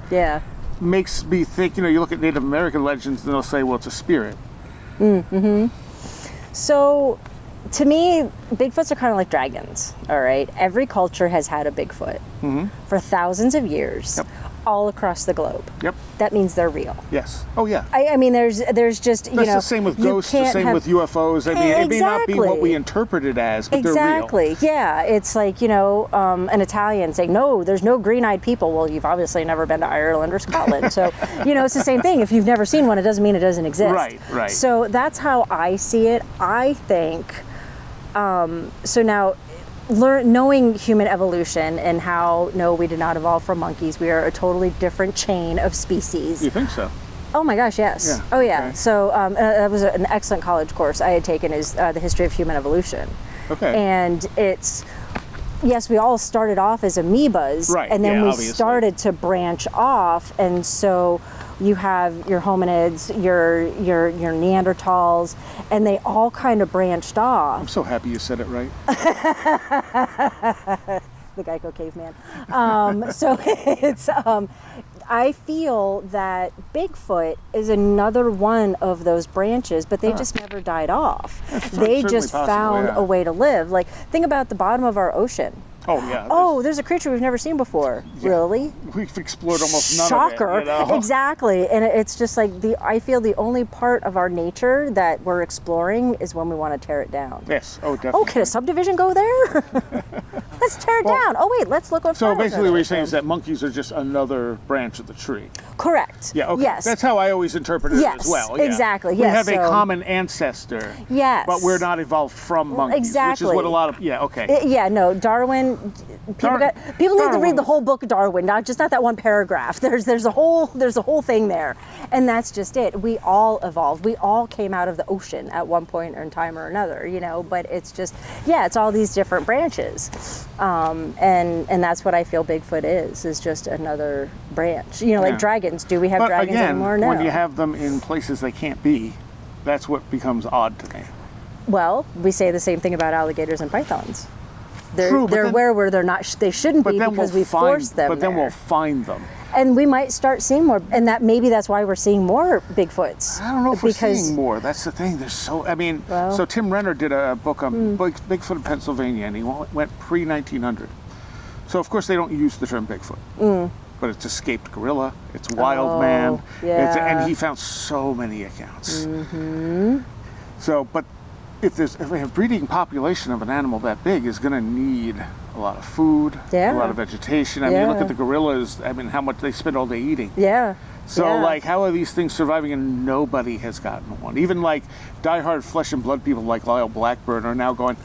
Speaker 3: makes me think. You know, you look at Native American legends and they'll say, well, it's a spirit.
Speaker 4: So, to me, Bigfoots are kind of like dragons, all right? Every culture has had a Bigfoot for thousands of years, all across the globe.
Speaker 3: Yep.
Speaker 4: That means they're real.
Speaker 3: Yes. Oh, yeah.
Speaker 4: I mean, there's just, you know...
Speaker 3: That's the same with ghosts, the same with UFOs. I mean, it may not be what we interpret it as, but they're real.
Speaker 4: Exactly, yeah. It's like, you know, an Italian saying, no, there's no green-eyed people. Well, you've obviously never been to Ireland or Scotland. So, you know, it's the same thing. If you've never seen one, it doesn't mean it doesn't exist.
Speaker 3: Right.
Speaker 4: So that's how I see it. I think... so now, knowing human evolution and how, no, we did not evolve from monkeys. We are a totally different chain of species.
Speaker 3: You think so?
Speaker 4: Oh my gosh, yes.
Speaker 3: Yeah.
Speaker 4: Oh yeah.
Speaker 3: Okay.
Speaker 4: So that was an excellent college course I had taken, is the history of human evolution.
Speaker 3: Okay.
Speaker 4: And it's, yes, we all started off as amoebas, and then we
Speaker 3: obviously
Speaker 4: started to branch off, and so you have your hominids, your Neanderthals, and they all kind of branched off.
Speaker 3: I'm so happy you said it right.
Speaker 4: The Geico caveman. So it's, I feel that Bigfoot is another one of those branches, but they just never died off. They just found a way to live. Like, think about the bottom of our ocean.
Speaker 3: Oh, yeah.
Speaker 4: Oh, there's a creature we've never seen before. Yeah. Really?
Speaker 3: We've explored almost none
Speaker 4: Shocker.
Speaker 3: of it. You know?
Speaker 4: Exactly. And it's just like, I feel the only part of our nature that we're exploring is when we want to tear it down.
Speaker 3: Yes. Oh, definitely.
Speaker 4: Oh, can a subdivision go there? Let's tear it down. Oh, wait, let's look what
Speaker 3: So basically what you're saying is that monkeys are just another branch of the tree.
Speaker 4: Correct.
Speaker 3: Yeah, okay.
Speaker 4: Yes.
Speaker 3: That's how I always interpret it as well. Yeah.
Speaker 4: Exactly.
Speaker 3: We have a common ancestor.
Speaker 4: Yes.
Speaker 3: But we're not evolved from monkeys.
Speaker 4: Exactly.
Speaker 3: Which is what a lot of,
Speaker 4: no, Darwin, people need to read the whole book of Darwin, not that one paragraph. There's a whole thing there. And that's just it. We all evolved. We all came out of the ocean at one point in time or another, you know, but it's just, it's all these different branches. And that's what I feel Bigfoot is just another branch. You know, like
Speaker 3: Yeah.
Speaker 4: dragons. Do we have
Speaker 3: But
Speaker 4: dragons
Speaker 3: again,
Speaker 4: anymore? No.
Speaker 3: when you have them in places they can't be, that's what becomes odd to me.
Speaker 4: Well, we say the same thing about alligators and pythons. They're
Speaker 3: True, but then-
Speaker 4: where they're not. They shouldn't
Speaker 3: But
Speaker 4: be
Speaker 3: then
Speaker 4: because
Speaker 3: we'll
Speaker 4: we force them.
Speaker 3: But then
Speaker 4: there.
Speaker 3: we'll find them.
Speaker 4: And we might start seeing more, and that's why we're seeing more Bigfoots.
Speaker 3: I don't know if we're
Speaker 4: because
Speaker 3: seeing more. That's the thing. There's so. I mean,
Speaker 4: Well-
Speaker 3: so Tim Renner did a book on Bigfoot in Pennsylvania, and he went pre-1900. So of course they don't use the term Bigfoot, but it's escaped gorilla, it's wild man,
Speaker 4: yeah.
Speaker 3: and he found so many accounts. So, but if a breeding population of an animal that big is going to need a lot of food,
Speaker 4: Yeah.
Speaker 3: a lot of vegetation. I mean, look
Speaker 4: Yeah.
Speaker 3: at the gorillas. I mean, how much they spend all day eating.
Speaker 4: Yeah.
Speaker 3: So,
Speaker 4: Yeah.
Speaker 3: like, how are these things surviving and nobody has gotten one? Even, like, diehard flesh and blood people like Lyle Blackburn are now going,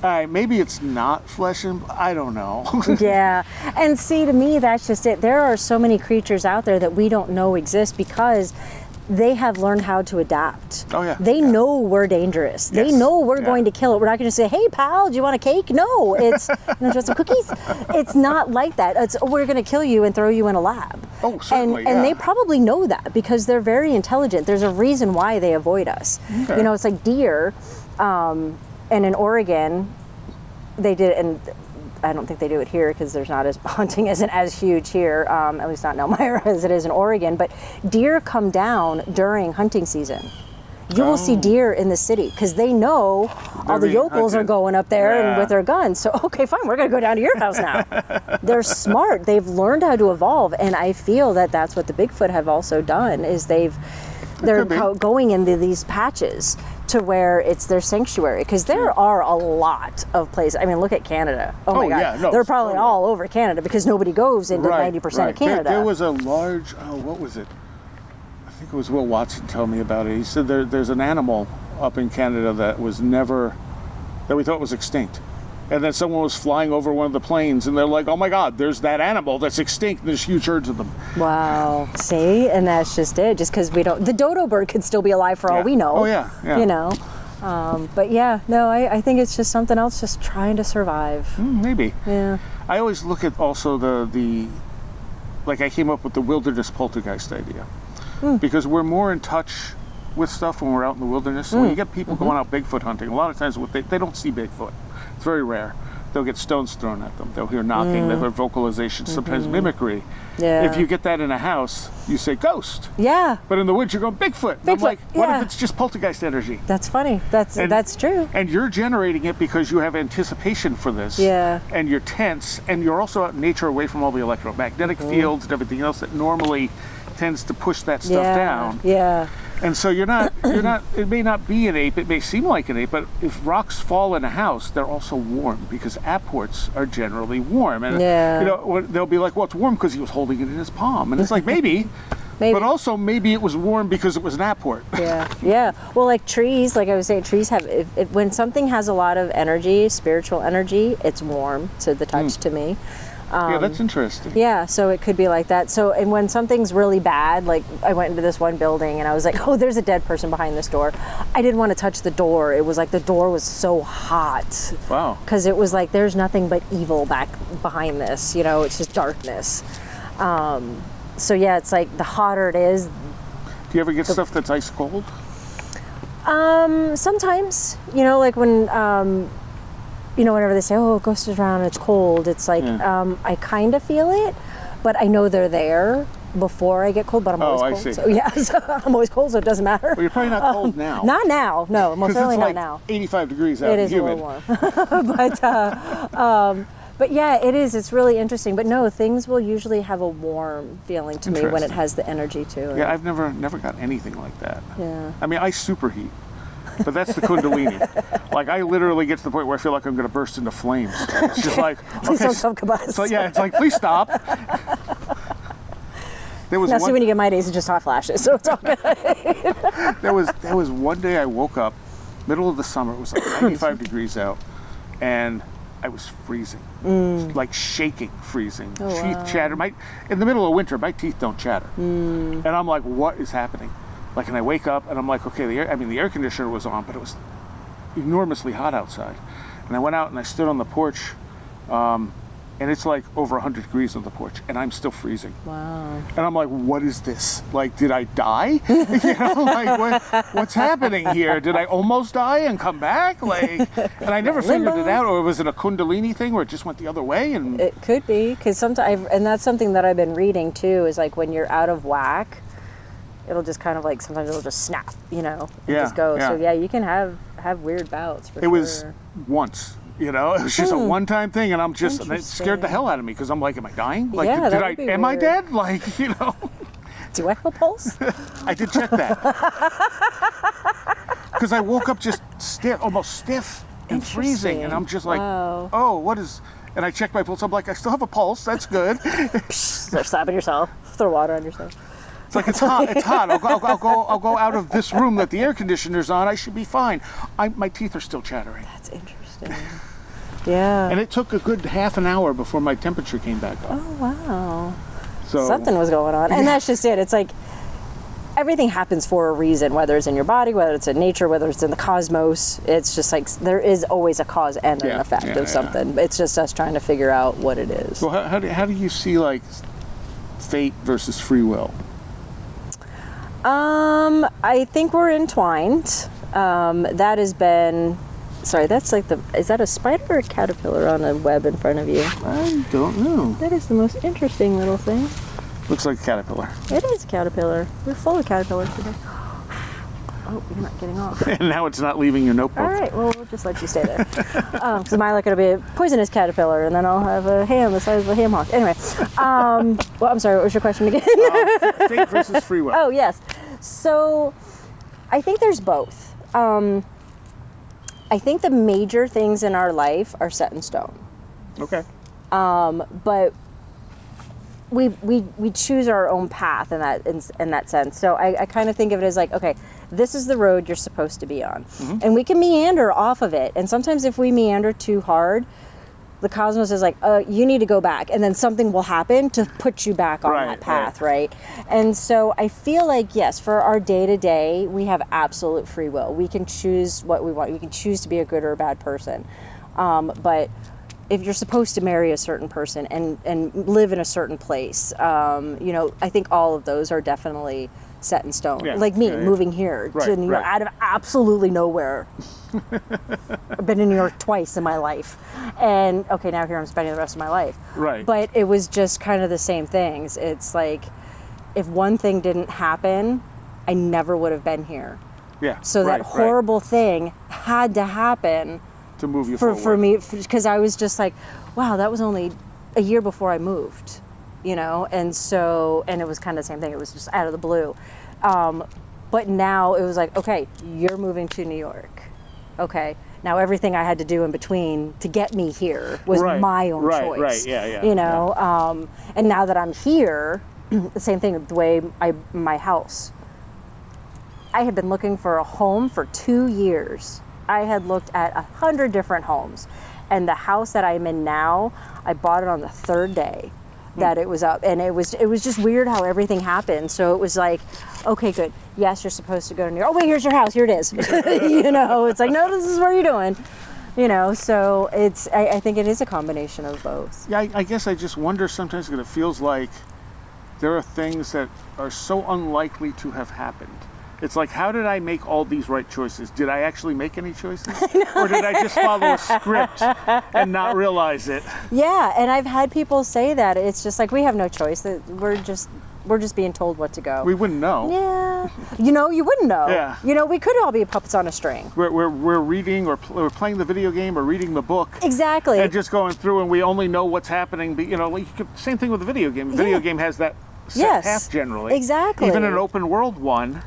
Speaker 3: all right, maybe it's not flesh and I don't know.
Speaker 4: Yeah. And see, to me, that's just it. There are so many creatures out there that we don't know exist because they have learned how to adapt.
Speaker 3: Oh, yeah.
Speaker 4: They
Speaker 3: Yeah.
Speaker 4: know we're dangerous. They
Speaker 3: Yes.
Speaker 4: know we're
Speaker 3: Yeah.
Speaker 4: going to kill it. We're not going to say, "Hey, pal, do you want a cake?" No, it's "You want some cookies?" It's not like that. It's we're going to kill you and throw you in a lab.
Speaker 3: Oh, certainly,
Speaker 4: And
Speaker 3: yeah.
Speaker 4: they probably know that because they're very intelligent. There's a reason why they avoid us.
Speaker 3: Okay.
Speaker 4: You know, it's like deer. And in Oregon, they did, and I don't think they do it here because there's not as hunting isn't as huge here, at least not in Elmira as it is in Oregon. But deer come down during hunting season. You will see deer in the city because they know all the
Speaker 3: being
Speaker 4: yokels are
Speaker 3: hunted.
Speaker 4: going up there and
Speaker 3: Yeah.
Speaker 4: with their guns. So okay, fine, we're gonna go down to your house now. They're smart. They've learned how to evolve, and I feel that that's what the Bigfoot have also done. Is they're
Speaker 3: could be.
Speaker 4: going into these patches to where it's their sanctuary because there are a lot of places. I mean, look at Canada. Oh my
Speaker 3: Oh,
Speaker 4: God,
Speaker 3: yeah, no,
Speaker 4: they're probably
Speaker 3: totally.
Speaker 4: all over Canada because nobody goes into 90% of Canada.
Speaker 3: There was a large, what was it? I think it was Will Watson telling me about it. He said there's an animal up in Canada that was never, that we thought was extinct. And then someone was flying over one of the planes and they're like, oh my God, there's that animal that's extinct. And there's huge herds of them.
Speaker 4: Wow. See, and that's just it. Just because we don't, the dodo bird could still be alive for all
Speaker 3: Yeah.
Speaker 4: we know.
Speaker 3: Oh, yeah, yeah.
Speaker 4: You know. But yeah, no, I think it's just something else, just trying to survive.
Speaker 3: Maybe.
Speaker 4: Yeah.
Speaker 3: I always look at also the like I came up with the wilderness poltergeist idea. Because we're more in touch with stuff when we're out in the wilderness. So when you get people going out Bigfoot hunting, a lot of times they don't see Bigfoot. It's very rare. They'll get stones thrown at them. They'll hear knocking, they'll hear vocalizations, sometimes mimicry.
Speaker 4: Yeah.
Speaker 3: If you get that in a house, you say ghost.
Speaker 4: Yeah.
Speaker 3: But in the woods, you're going Bigfoot. And I'm
Speaker 4: Bigfoot,
Speaker 3: like, what
Speaker 4: yeah.
Speaker 3: if it's just poltergeist energy?
Speaker 4: That's funny. That's true.
Speaker 3: And you're generating it because you have anticipation for this.
Speaker 4: Yeah.
Speaker 3: And you're tense, and you're also out in nature away from all the electromagnetic fields and everything else that normally tends to push that stuff
Speaker 4: yeah.
Speaker 3: down.
Speaker 4: Yeah.
Speaker 3: And so you're not, it may not be an ape, it may seem like an ape, but if rocks fall in a house, they're also warm because apports are generally warm. And,
Speaker 4: Yeah.
Speaker 3: you know, they'll be like, well, it's warm because he was holding it in his palm. And it's like, maybe,
Speaker 4: Maybe.
Speaker 3: but also maybe it was warm because it was an apport.
Speaker 4: Yeah, yeah. Well, like trees, like I was saying, trees have, when something has a lot of energy, spiritual energy, it's warm to the touch to me.
Speaker 3: Yeah, that's interesting.
Speaker 4: Yeah, so it could be like that. So, and when something's really bad, like I went into this one building and I was like, oh, there's a dead person behind this door. I didn't want to touch the door. It was like the door was so hot.
Speaker 3: Wow.
Speaker 4: Because it was like, there's nothing but evil back behind this, you know, it's just darkness. So yeah, it's like the hotter it is,
Speaker 3: Do you ever get stuff that's ice cold?
Speaker 4: sometimes, you know, like when, you know, whenever they say, oh, ghosts is around, it's cold, it's like, I kind of feel it, but I know they're there before I get cold, but I'm always
Speaker 3: I
Speaker 4: cold.
Speaker 3: see.
Speaker 4: So yeah, so I'm always cold, so it doesn't matter.
Speaker 3: Well, you're probably not cold now.
Speaker 4: Not now, no, most
Speaker 3: Because
Speaker 4: certainly
Speaker 3: it's
Speaker 4: not
Speaker 3: like
Speaker 4: now.
Speaker 3: 85 degrees out
Speaker 4: It
Speaker 3: and
Speaker 4: is
Speaker 3: humid.
Speaker 4: a little warm. But yeah, it is. It's really interesting. But no, things will usually have a warm feeling to me when it
Speaker 3: Interesting.
Speaker 4: has the energy to it.
Speaker 3: Yeah, I've never got anything like that.
Speaker 4: Yeah.
Speaker 3: I mean, I superheat, but that's the Kundalini. Like, I literally get to the point where I feel like I'm going to burst into flames. It's just like,
Speaker 4: Please
Speaker 3: okay,
Speaker 4: don't combust.
Speaker 3: so yeah, it's like, please stop. There was
Speaker 4: Now, see,
Speaker 3: one,
Speaker 4: when you get my days, it's just hot flashes, so it's all good.
Speaker 3: there was one day I woke up, middle of the summer, it was like 95 degrees out, and I was freezing, like shaking, freezing. Teeth chatter. In the middle of winter, my teeth don't chatter, and I'm like, what is happening? Like, and I wake up and I'm like, okay, the air conditioner was on, but it was enormously hot outside. And I went out and I stood on the porch and it's like over 100 degrees on the porch, and I'm still freezing.
Speaker 4: Wow.
Speaker 3: And I'm like, what is this? Like, did I die? Like, what's happening here? Did I almost die and come back? Like, and I never figured it out, or was it a Kundalini thing where it just went the other way? And
Speaker 4: It could be, because sometimes, and that's something that I've been reading too, is like when you're out of whack, it'll just kind of like, sometimes it'll just snap, and just go. So yeah, you can have weird bouts for sure.
Speaker 3: It was once. It was just a one-time thing, and and it scared the hell out of me, because I'm like, am I dying? Like,
Speaker 4: Yeah,
Speaker 3: am I dead? Like,
Speaker 4: Do I have a pulse?
Speaker 3: I did check that. Because I woke up just almost stiff and freezing, and I'm just like,
Speaker 4: Wow.
Speaker 3: oh, what is, and I checked my pulse, I'm like, I still have a pulse, that's good.
Speaker 4: Start slapping yourself. Throw water on yourself.
Speaker 3: It's like, it's hot, I'll go out of this room that the air conditioner's on, I should be fine. My teeth are still chattering.
Speaker 4: That's interesting. Yeah.
Speaker 3: And it took a good half an hour before my temperature came back up.
Speaker 4: Oh, wow.
Speaker 3: So
Speaker 4: Something was going on. And that's just it. It's like everything happens for a reason, whether it's in your body, whether it's in nature, whether it's in the cosmos. It's just like there is always a cause and an effect of something. It's just us trying to figure out what it is.
Speaker 3: So how do you see, like, fate versus free will?
Speaker 4: I think we're entwined. That has been... Sorry, that's like is that a spider or a caterpillar on a web in front of you?
Speaker 3: I don't know.
Speaker 4: That is the most interesting little thing.
Speaker 3: Looks like a caterpillar.
Speaker 4: It is a caterpillar. We're full of caterpillars today. Oh, you're not getting off.
Speaker 3: And now it's not leaving your notebook.
Speaker 4: All right, well, we'll just let you stay there. Because mine like it'll be a poisonous caterpillar, and then I'll have a ham the size of a ham hock. Anyway, well, I'm sorry, what was your question again?
Speaker 3: Fate versus free will.
Speaker 4: Oh, yes. So, I think there's both. I think the major things in our life are set in stone.
Speaker 3: Okay.
Speaker 4: But we choose our own path in that sense. So I kind of think of it as like, okay, this is the road you're supposed to be on. Mm-hmm. And we can meander off of it. And sometimes if we meander too hard, the cosmos is like, you need to go back, and then something will happen to put you back on that path, right? And so I feel like, yes, for our day-to-day, we have absolute free will. We can choose what we want. We can choose to be a good or a bad person. But if you're supposed to marry a certain person and live in a certain place, I think all of those are definitely set in stone.
Speaker 3: Yeah,
Speaker 4: like me, moving here to New York out of absolutely nowhere. I've been in New York twice in my life. And okay, now here I'm spending the rest of my life.
Speaker 3: Right.
Speaker 4: But it was just kind of the same things. It's like, if one thing didn't happen, I never would have been here.
Speaker 3: Yeah.
Speaker 4: So that horrible thing had to happen
Speaker 3: to move you
Speaker 4: for
Speaker 3: forward.
Speaker 4: me, because I was just like, wow, that was only a year before I moved, and it was kind of the same thing. It was just out of the blue. But now it was like, okay, you're moving to New York. Okay, now everything I had to do in between to get me here was my own choice.
Speaker 3: Right, yeah.
Speaker 4: And now that I'm here, the same thing with the way my house. I had been looking for a home for 2 years. I had looked at 100 different homes, and the house that I'm in now, I bought it on the third day that it was up, and it was just weird how everything happened. So it was like, okay, good. Yes, you're supposed to go to New York. Oh wait, here's your house. Here it is. It's like, no, this is where you're doing. So I think it is a combination of both.
Speaker 3: Yeah, I guess I just wonder sometimes that it feels like there are things that are so unlikely to have happened. It's like, how did I make all these right choices? Did I actually make any choices? Or did I just follow a script and not realize it?
Speaker 4: Yeah, and I've had people say that. It's just like, we have no choice. That we're just being told what to go.
Speaker 3: We wouldn't know.
Speaker 4: Yeah. You wouldn't know.
Speaker 3: Yeah.
Speaker 4: We could all be puppets on a string.
Speaker 3: We're reading or we're playing the video game or reading the book.
Speaker 4: Exactly.
Speaker 3: And just going through, and we only know what's happening. Same thing with the video game. The video game has that set path generally.
Speaker 4: Exactly.
Speaker 3: Even an open world one.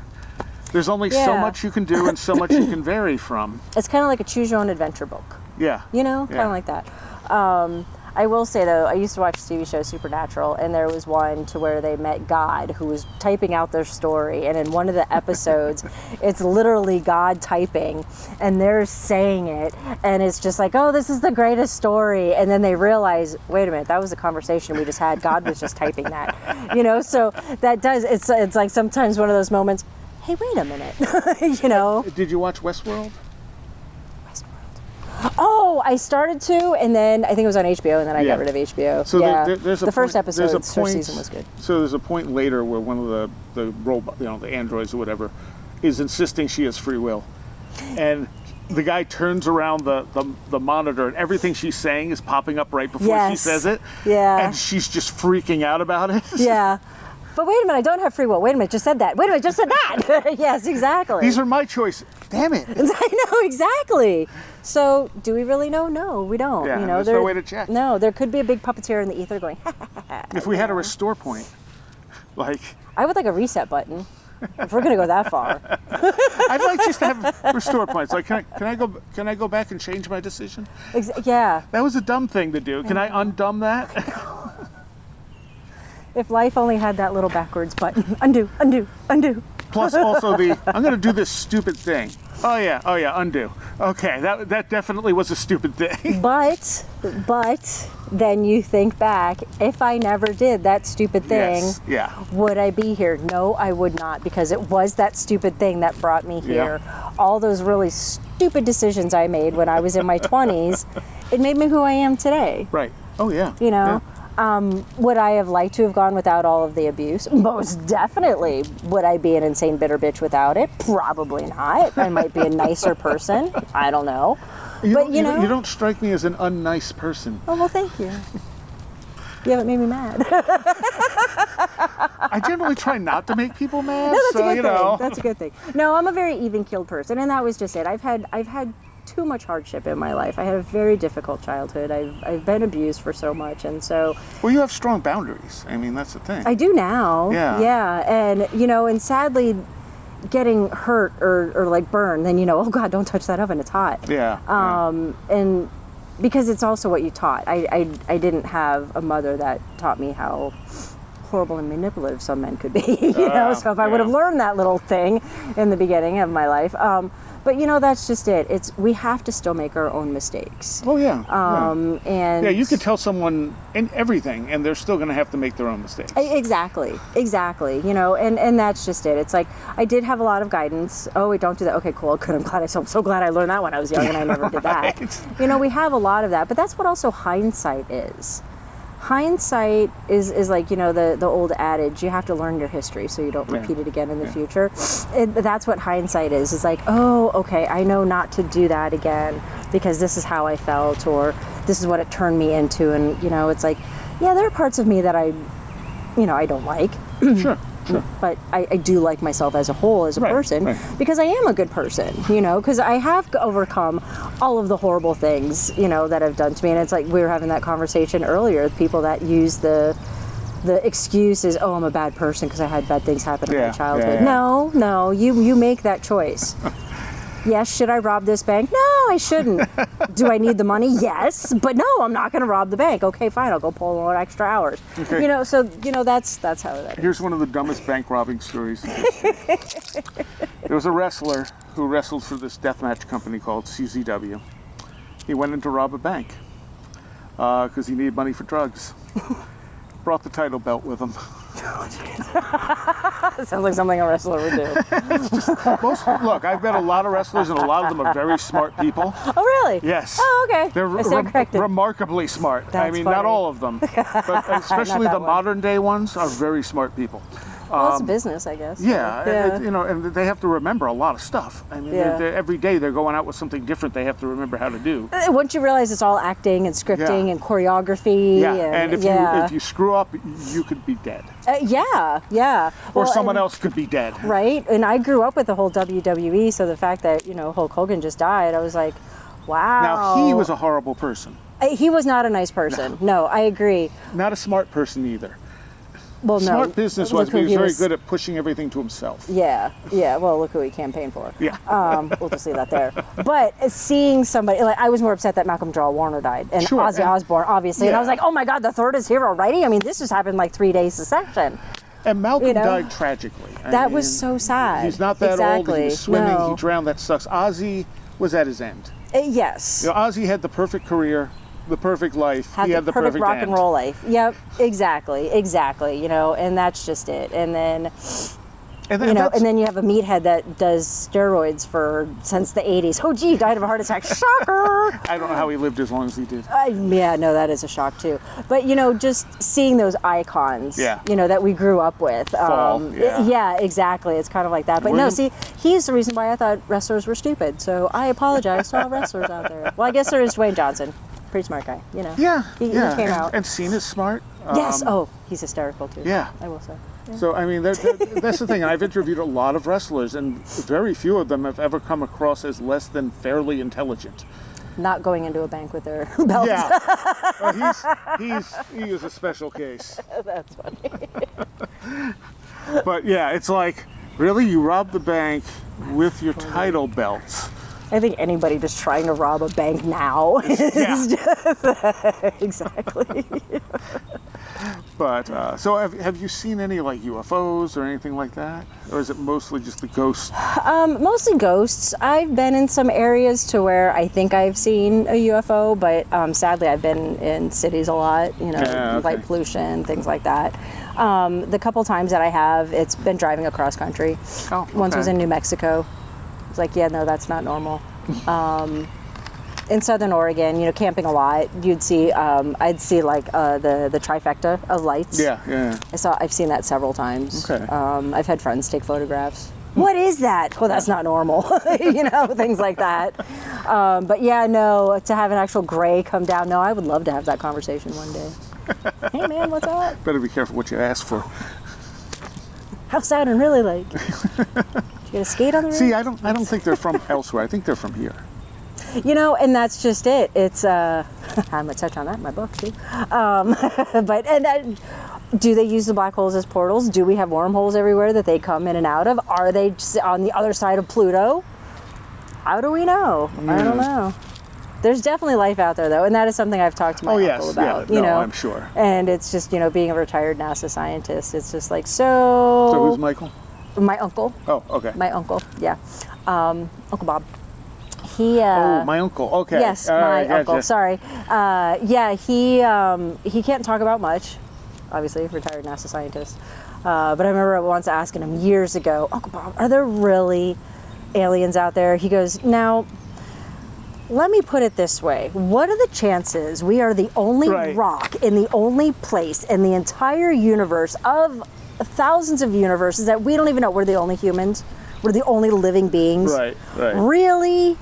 Speaker 3: There's only so much you can do and so much you can vary from.
Speaker 4: It's kind of like a choose your own adventure book.
Speaker 3: Yeah.
Speaker 4: Kind of like that. I will say though, I used to watch the TV show Supernatural, and there was one to where they met God, who was typing out their story, and in one of the episodes, it's literally God typing, and they're saying it, and it's just like, oh, this is the greatest story, and then they realize, wait a minute, that was a conversation we just had. God was just typing that, So that does. It's like sometimes one of those moments. Hey, wait a minute,
Speaker 3: Did you watch Westworld?
Speaker 4: Oh, I started to, and then I think it was on HBO, and then I got rid of HBO.
Speaker 3: So
Speaker 4: yeah.
Speaker 3: there's a
Speaker 4: the first
Speaker 3: point,
Speaker 4: episode,
Speaker 3: there's a
Speaker 4: first
Speaker 3: point,
Speaker 4: season was good.
Speaker 3: So there's a point later where one of the robot, the androids or whatever, is insisting she has free will, and the guy turns around the monitor, and everything she's saying is popping up right before she says it.
Speaker 4: Yeah.
Speaker 3: And she's just freaking out about it.
Speaker 4: Yeah. But wait a minute, I don't have free will. Wait a minute, just said that. Wait a minute, just said that. Yes, exactly.
Speaker 3: These are my choices. Damn it.
Speaker 4: I know, exactly. So, do we really know? No, we don't.
Speaker 3: Yeah,
Speaker 4: you know,
Speaker 3: there's no way to check.
Speaker 4: No, there could be a big puppeteer in the ether going,
Speaker 3: If we had a restore point, like...
Speaker 4: I would like a reset button, if we're going to go that far.
Speaker 3: I'd like just to have restore points. Like, can I go back and change my decision?
Speaker 4: Yeah.
Speaker 3: That was a dumb thing to do. Can I undumb that?
Speaker 4: If life only had that little backwards button. Undo, undo, undo.
Speaker 3: Plus also I'm going to do this stupid thing. Oh yeah, undo. Okay, that definitely was a stupid thing.
Speaker 4: But then you think back, if I never did that stupid thing,
Speaker 3: Yes, yeah.
Speaker 4: would I be here? No, I would not, because it was that stupid thing that brought me here.
Speaker 3: Yeah.
Speaker 4: All those really stupid decisions I made when I was in my 20s, it made me who I am today.
Speaker 3: Right. Oh yeah.
Speaker 4: You know?
Speaker 3: Yeah.
Speaker 4: Would I have liked to have gone without all of the abuse? Most definitely. Would I be an insane bitter bitch without it? Probably not. I might be a nicer person. I don't know.
Speaker 3: You
Speaker 4: know,
Speaker 3: don't strike me as an unnice person.
Speaker 4: Oh, well, thank you. You haven't made me mad.
Speaker 3: I generally try not to make people mad.
Speaker 4: No, that's
Speaker 3: so,
Speaker 4: a good thing.
Speaker 3: know.
Speaker 4: That's a good thing. No, I'm a very even-keeled person, and that was just it. I've had too much hardship in my life. I had a very difficult childhood. I've been abused for so much, and so...
Speaker 3: Well, you have strong boundaries. I mean, that's the thing.
Speaker 4: I do now.
Speaker 3: Yeah.
Speaker 4: Yeah, and, and sadly, getting hurt or like burned, then, oh God, don't touch that oven, it's hot.
Speaker 3: Yeah.
Speaker 4: And because it's also what you taught. I didn't have a mother that taught me how horrible and manipulative some men could be, so if I would have learned that little thing in the beginning of my life, but that's just it. We have to still make our own mistakes.
Speaker 3: Oh yeah.
Speaker 4: And
Speaker 3: you could tell someone in everything, and they're still going to have to make their own mistakes.
Speaker 4: Exactly. And that's just it. It's like I did have a lot of guidance. Oh, wait, don't do that. Okay, cool. Good. I'm so glad I learned that when I was young, and I never did that. We have a lot of that, but that's what also hindsight is. Hindsight is like, the old adage, you have to learn your history so you don't repeat it again in the future. That's what hindsight is. It's like, oh, okay, I know not to do that again because this is how I felt, or this is what it turned me into. And, it's like, yeah, there are parts of me that I don't like.
Speaker 3: Sure.
Speaker 4: But I do like myself as a whole, as a person, because I am a good person, because I have overcome all of the horrible things, that have done to me. And it's like we were having that conversation earlier, people that use the excuse is, oh, I'm a bad person because I had bad things happen in my childhood.
Speaker 3: Yeah.
Speaker 4: No, you make that choice. Yes, should I rob this bank? No, I shouldn't. Do I need the money? Yes, but no, I'm not going to rob the bank. Okay, fine, I'll go pull more extra hours.
Speaker 3: Okay.
Speaker 4: That's how that is.
Speaker 3: Here's one of the dumbest bank robbing stories. There was a wrestler who wrestled for this deathmatch company called CZW. He went in to rob a bank because he needed money for drugs. Brought the title belt with him.
Speaker 4: Sounds like something a wrestler would do.
Speaker 3: Look, I've met a lot of wrestlers, and a lot of them are very smart people.
Speaker 4: Oh, really?
Speaker 3: Yes.
Speaker 4: Oh, okay.
Speaker 3: They're remarkably smart.
Speaker 4: That's
Speaker 3: not
Speaker 4: funny.
Speaker 3: all of them, but especially the modern day ones are very smart people.
Speaker 4: Well, it's a business, I guess.
Speaker 3: Yeah. And they have to remember a lot of stuff. I mean, every day they're going out with something different they have to remember how to do.
Speaker 4: Once you realize it's all acting and scripting and choreography.
Speaker 3: Yeah, and if you screw up, you could be dead.
Speaker 4: Yeah.
Speaker 3: Or someone else could be dead.
Speaker 4: Right, and I grew up with the whole WWE, so the fact that, Hulk Hogan just died, I was like, wow.
Speaker 3: Now, he was a horrible person.
Speaker 4: He was not a nice person. No, I agree.
Speaker 3: Not a smart person either.
Speaker 4: Well,
Speaker 3: Smart business-wise, but he was very good at pushing everything to himself.
Speaker 4: Yeah. Well, look who he campaigned for.
Speaker 3: Yeah.
Speaker 4: We'll just leave that there. But seeing somebody, like, I was more upset that Malcolm Jarrell Warner died, and Ozzy Osbourne, obviously. And I was like, oh my God, the third is here already? I mean, this just happened like 3 days a session.
Speaker 3: And Malcolm died tragically.
Speaker 4: That was so sad.
Speaker 3: He's not that old. He was swimming. He drowned. That sucks. Ozzy was at his end.
Speaker 4: Yes.
Speaker 3: Ozzy had the perfect career, the perfect life. He had the perfect
Speaker 4: rock
Speaker 3: end.
Speaker 4: and roll life. Yep, exactly. And that's just it. And then
Speaker 3: And
Speaker 4: and then you have a meathead that does steroids since the 80s. Oh, gee, died of a heart attack. Shocker!
Speaker 3: I don't know how he lived as long as he did.
Speaker 4: Yeah, no, that is a shock too. But just seeing those icons, that we grew up with. Yeah, exactly. It's kind of like that. But no, see, he's the reason why I thought wrestlers were stupid. So I apologize to all wrestlers out there. Well, I guess there is Dwayne Johnson. Pretty smart guy,
Speaker 3: Yeah,
Speaker 4: he came out.
Speaker 3: And Cena's smart.
Speaker 4: Yes. Oh, he's hysterical too.
Speaker 3: Yeah,
Speaker 4: I will say. Yeah.
Speaker 3: So I mean, that's the thing. I've interviewed a lot of wrestlers, and very few of them have ever come across as less than fairly intelligent.
Speaker 4: Not going into a bank with their belts.
Speaker 3: Yeah, well, he is a special case.
Speaker 4: That's funny.
Speaker 3: But yeah, it's like, really, you robbed the bank with your title belts.
Speaker 4: I think anybody just trying to rob a bank now is just exactly.
Speaker 3: But so have you seen any like UFOs or anything like that, or is it mostly just the ghosts?
Speaker 4: Mostly ghosts. I've been in some areas to where I think I've seen a UFO, but sadly I've been in cities a lot. Light pollution, things like that. The couple times that I have, it's been driving across country.
Speaker 3: Oh, okay.
Speaker 4: Once was in New Mexico. It's like, yeah, no, that's not normal. In Southern Oregon, camping a lot, you'd see, I'd see like the trifecta of lights.
Speaker 3: Yeah.
Speaker 4: I've seen that several times.
Speaker 3: Okay.
Speaker 4: I've had friends take photographs. What is that? Well, that's not normal. Things like that. But yeah, no, to have an actual gray come down, no, I would love to have that conversation one day. Hey man, what's up?
Speaker 3: Better be careful what you ask for.
Speaker 4: How's Saturn really like? You get a skate on the roof?
Speaker 3: See, I don't think they're from elsewhere. I think they're from here.
Speaker 4: And that's just it. It's I'm gonna touch on that in my book too. Do they use the black holes as portals? Do we have wormholes everywhere that they come in and out of? Are they on the other side of Pluto? How do we know? I don't know. There's definitely life out there though, and that is something I've talked to my uncle about.
Speaker 3: I'm sure.
Speaker 4: And it's just being a retired NASA scientist, it's just like so.
Speaker 3: So who's Michael?
Speaker 4: My uncle.
Speaker 3: Oh, okay.
Speaker 4: My uncle, yeah. Uncle Bob. He.
Speaker 3: My uncle. Okay.
Speaker 4: Yes, my uncle. Gotcha. Sorry. He can't talk about much. Obviously, retired NASA scientist. But I remember once asking him years ago, Uncle Bob, are there really aliens out there? He goes, now, let me put it this way. What are the chances we are the only rock in the only place in the entire universe of thousands of universes that we don't even know we're the only humans? We're the only living beings.
Speaker 3: Right.
Speaker 4: Really?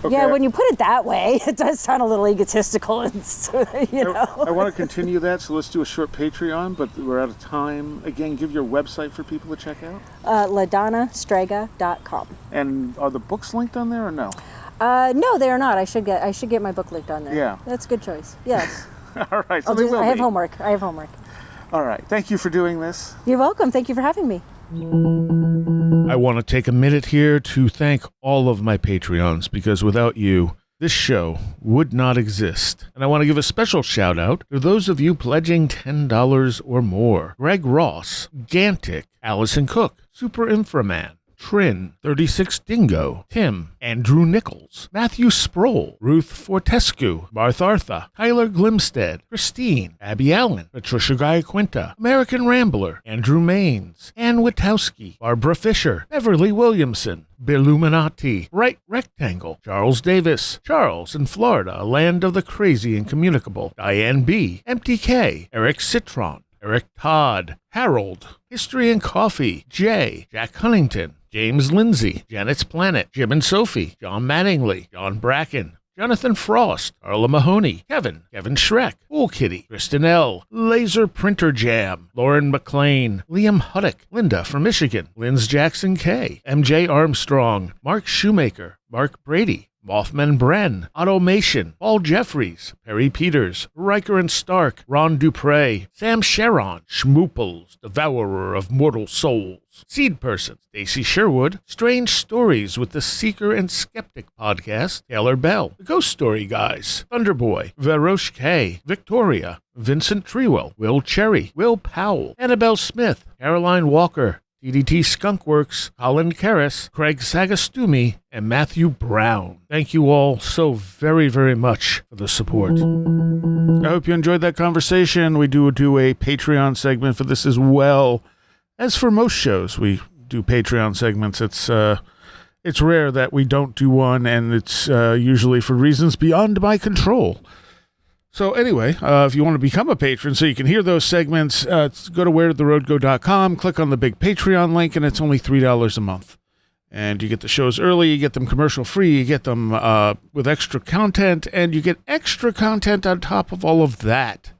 Speaker 3: Okay.
Speaker 4: Yeah, when you put it that way, it does sound a little egotistical, and,
Speaker 3: I want to continue that, so let's do a short Patreon, but we're out of time. Again, give your website for people to check out.
Speaker 4: LaDonnaStrega.com.
Speaker 3: And are the books linked on there or no?
Speaker 4: No, they are not. I should get my book linked on there.
Speaker 3: Yeah.
Speaker 4: That's a good choice. Yes.
Speaker 3: All right. So
Speaker 4: I have homework.
Speaker 3: All right. Thank you for doing this.
Speaker 4: You're welcome. Thank you for having me.
Speaker 1: I want to take a minute here to thank all of my Patreons, because without you, this show would not exist. And I want to give a special shout out to those of you pledging $10 or more. Greg Ross, Gantic, Allison Cook, Super Inframan, Trin, 36 Dingo, Tim, Andrew Nichols, Matthew Sproul, Ruth Fortescue, Barthartha, Tyler Glimstead, Christine, Abby Allen, Patricia Guy-Quinta, American Rambler, Andrew Maines, Ann Witowski, Barbara Fisher, Beverly Williamson, Billuminati, Right Rectangle, Charles Davis, Charles in Florida, a land of the crazy and communicable, Diane B., MTK, Eric Citron, Eric Todd, Harold, History and Coffee, Jay, Jack Huntington, James Lindsay, Janet's Planet, Jim and Sophie, John Mattingly, John Bracken, Jonathan Frost, Carla Mahoney, Kevin Schreck, Pool Kitty, Kristen L., Laser Printer Jam, Lauren McLean, Liam Huddock, Linda from Michigan, Linz Jackson K., MJ Armstrong, Mark Shoemaker, Mark Brady, Mothman Bren, Automation, Paul Jeffries, Perry Peters, Riker and Stark, Ron Dupre, Sam Sharon, Schmooples, Devourer of Mortal Souls, Seed Person, Stacy Sherwood, Strange Stories with the Seeker and Skeptic podcast, Taylor Bell, The Ghost Story Guys, Thunderboy, Verosh K, Victoria, Vincent Trewell, Will Cherry, Will Powell, Annabelle Smith, Caroline Walker, TDT Skunkworks, Colin Karras, Craig Sagastumi, and Matthew Brown. Thank you all so very, very much for the support. I hope you enjoyed that conversation. We do a Patreon segment for this as well. as for most shows, we do Patreon segments. It's rare that we don't do one, and it's usually for reasons beyond my control. So anyway, if you want to become a patron so you can hear those segments, go to weirdtheroadgo.com, click on the big Patreon link, and it's only $3 a month. And you get the shows early, you get them commercial-free, you get them with extra content, and you get extra content on top of all of that.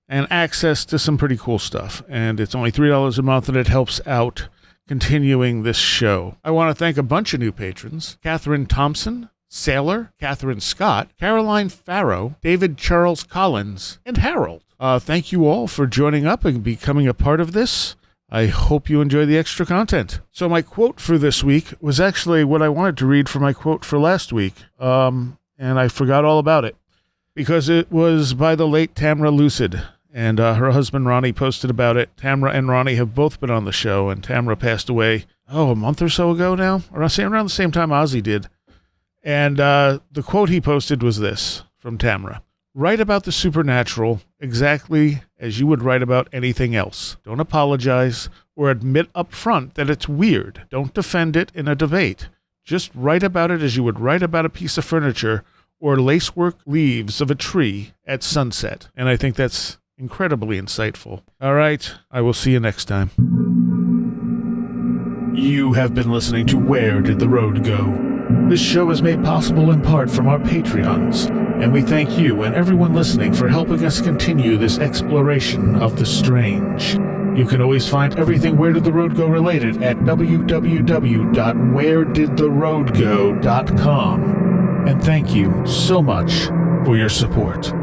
Speaker 1: And access to some pretty cool stuff. And it's only $3 a month, and it helps out continuing this show. I want to thank a bunch of new patrons. Catherine Thompson, Sailor, Catherine Scott, Caroline Farrow, David Charles Collins, and Harold. Thank you all for joining up and becoming a part of this. I hope you enjoy the extra content. So my quote for this week was actually what I wanted to read for my quote for last week, and I forgot all about it because it was by the late Tamra Lucid, and her husband Ronnie posted about it. Tamra and Ronnie have both been on the show, and Tamra passed away, a month or so ago now, or around the same time Ozzy did. And the quote he posted was this from Tamra. Write about the supernatural exactly as you would write about anything else. Don't apologize or admit up front that it's weird. Don't defend it in a debate. Just write about it as you would write about a piece of furniture or lacework leaves of a tree at sunset. And I think that's incredibly insightful. All right, I will see you next time. You have been listening to Where Did the Road Go? This show is made possible in part from our Patreons, and we thank you and everyone listening for helping us continue this exploration of the strange. You can always find everything Where Did the Road Go related at www.wheredidtheroadgo.com. And thank you so much for your support.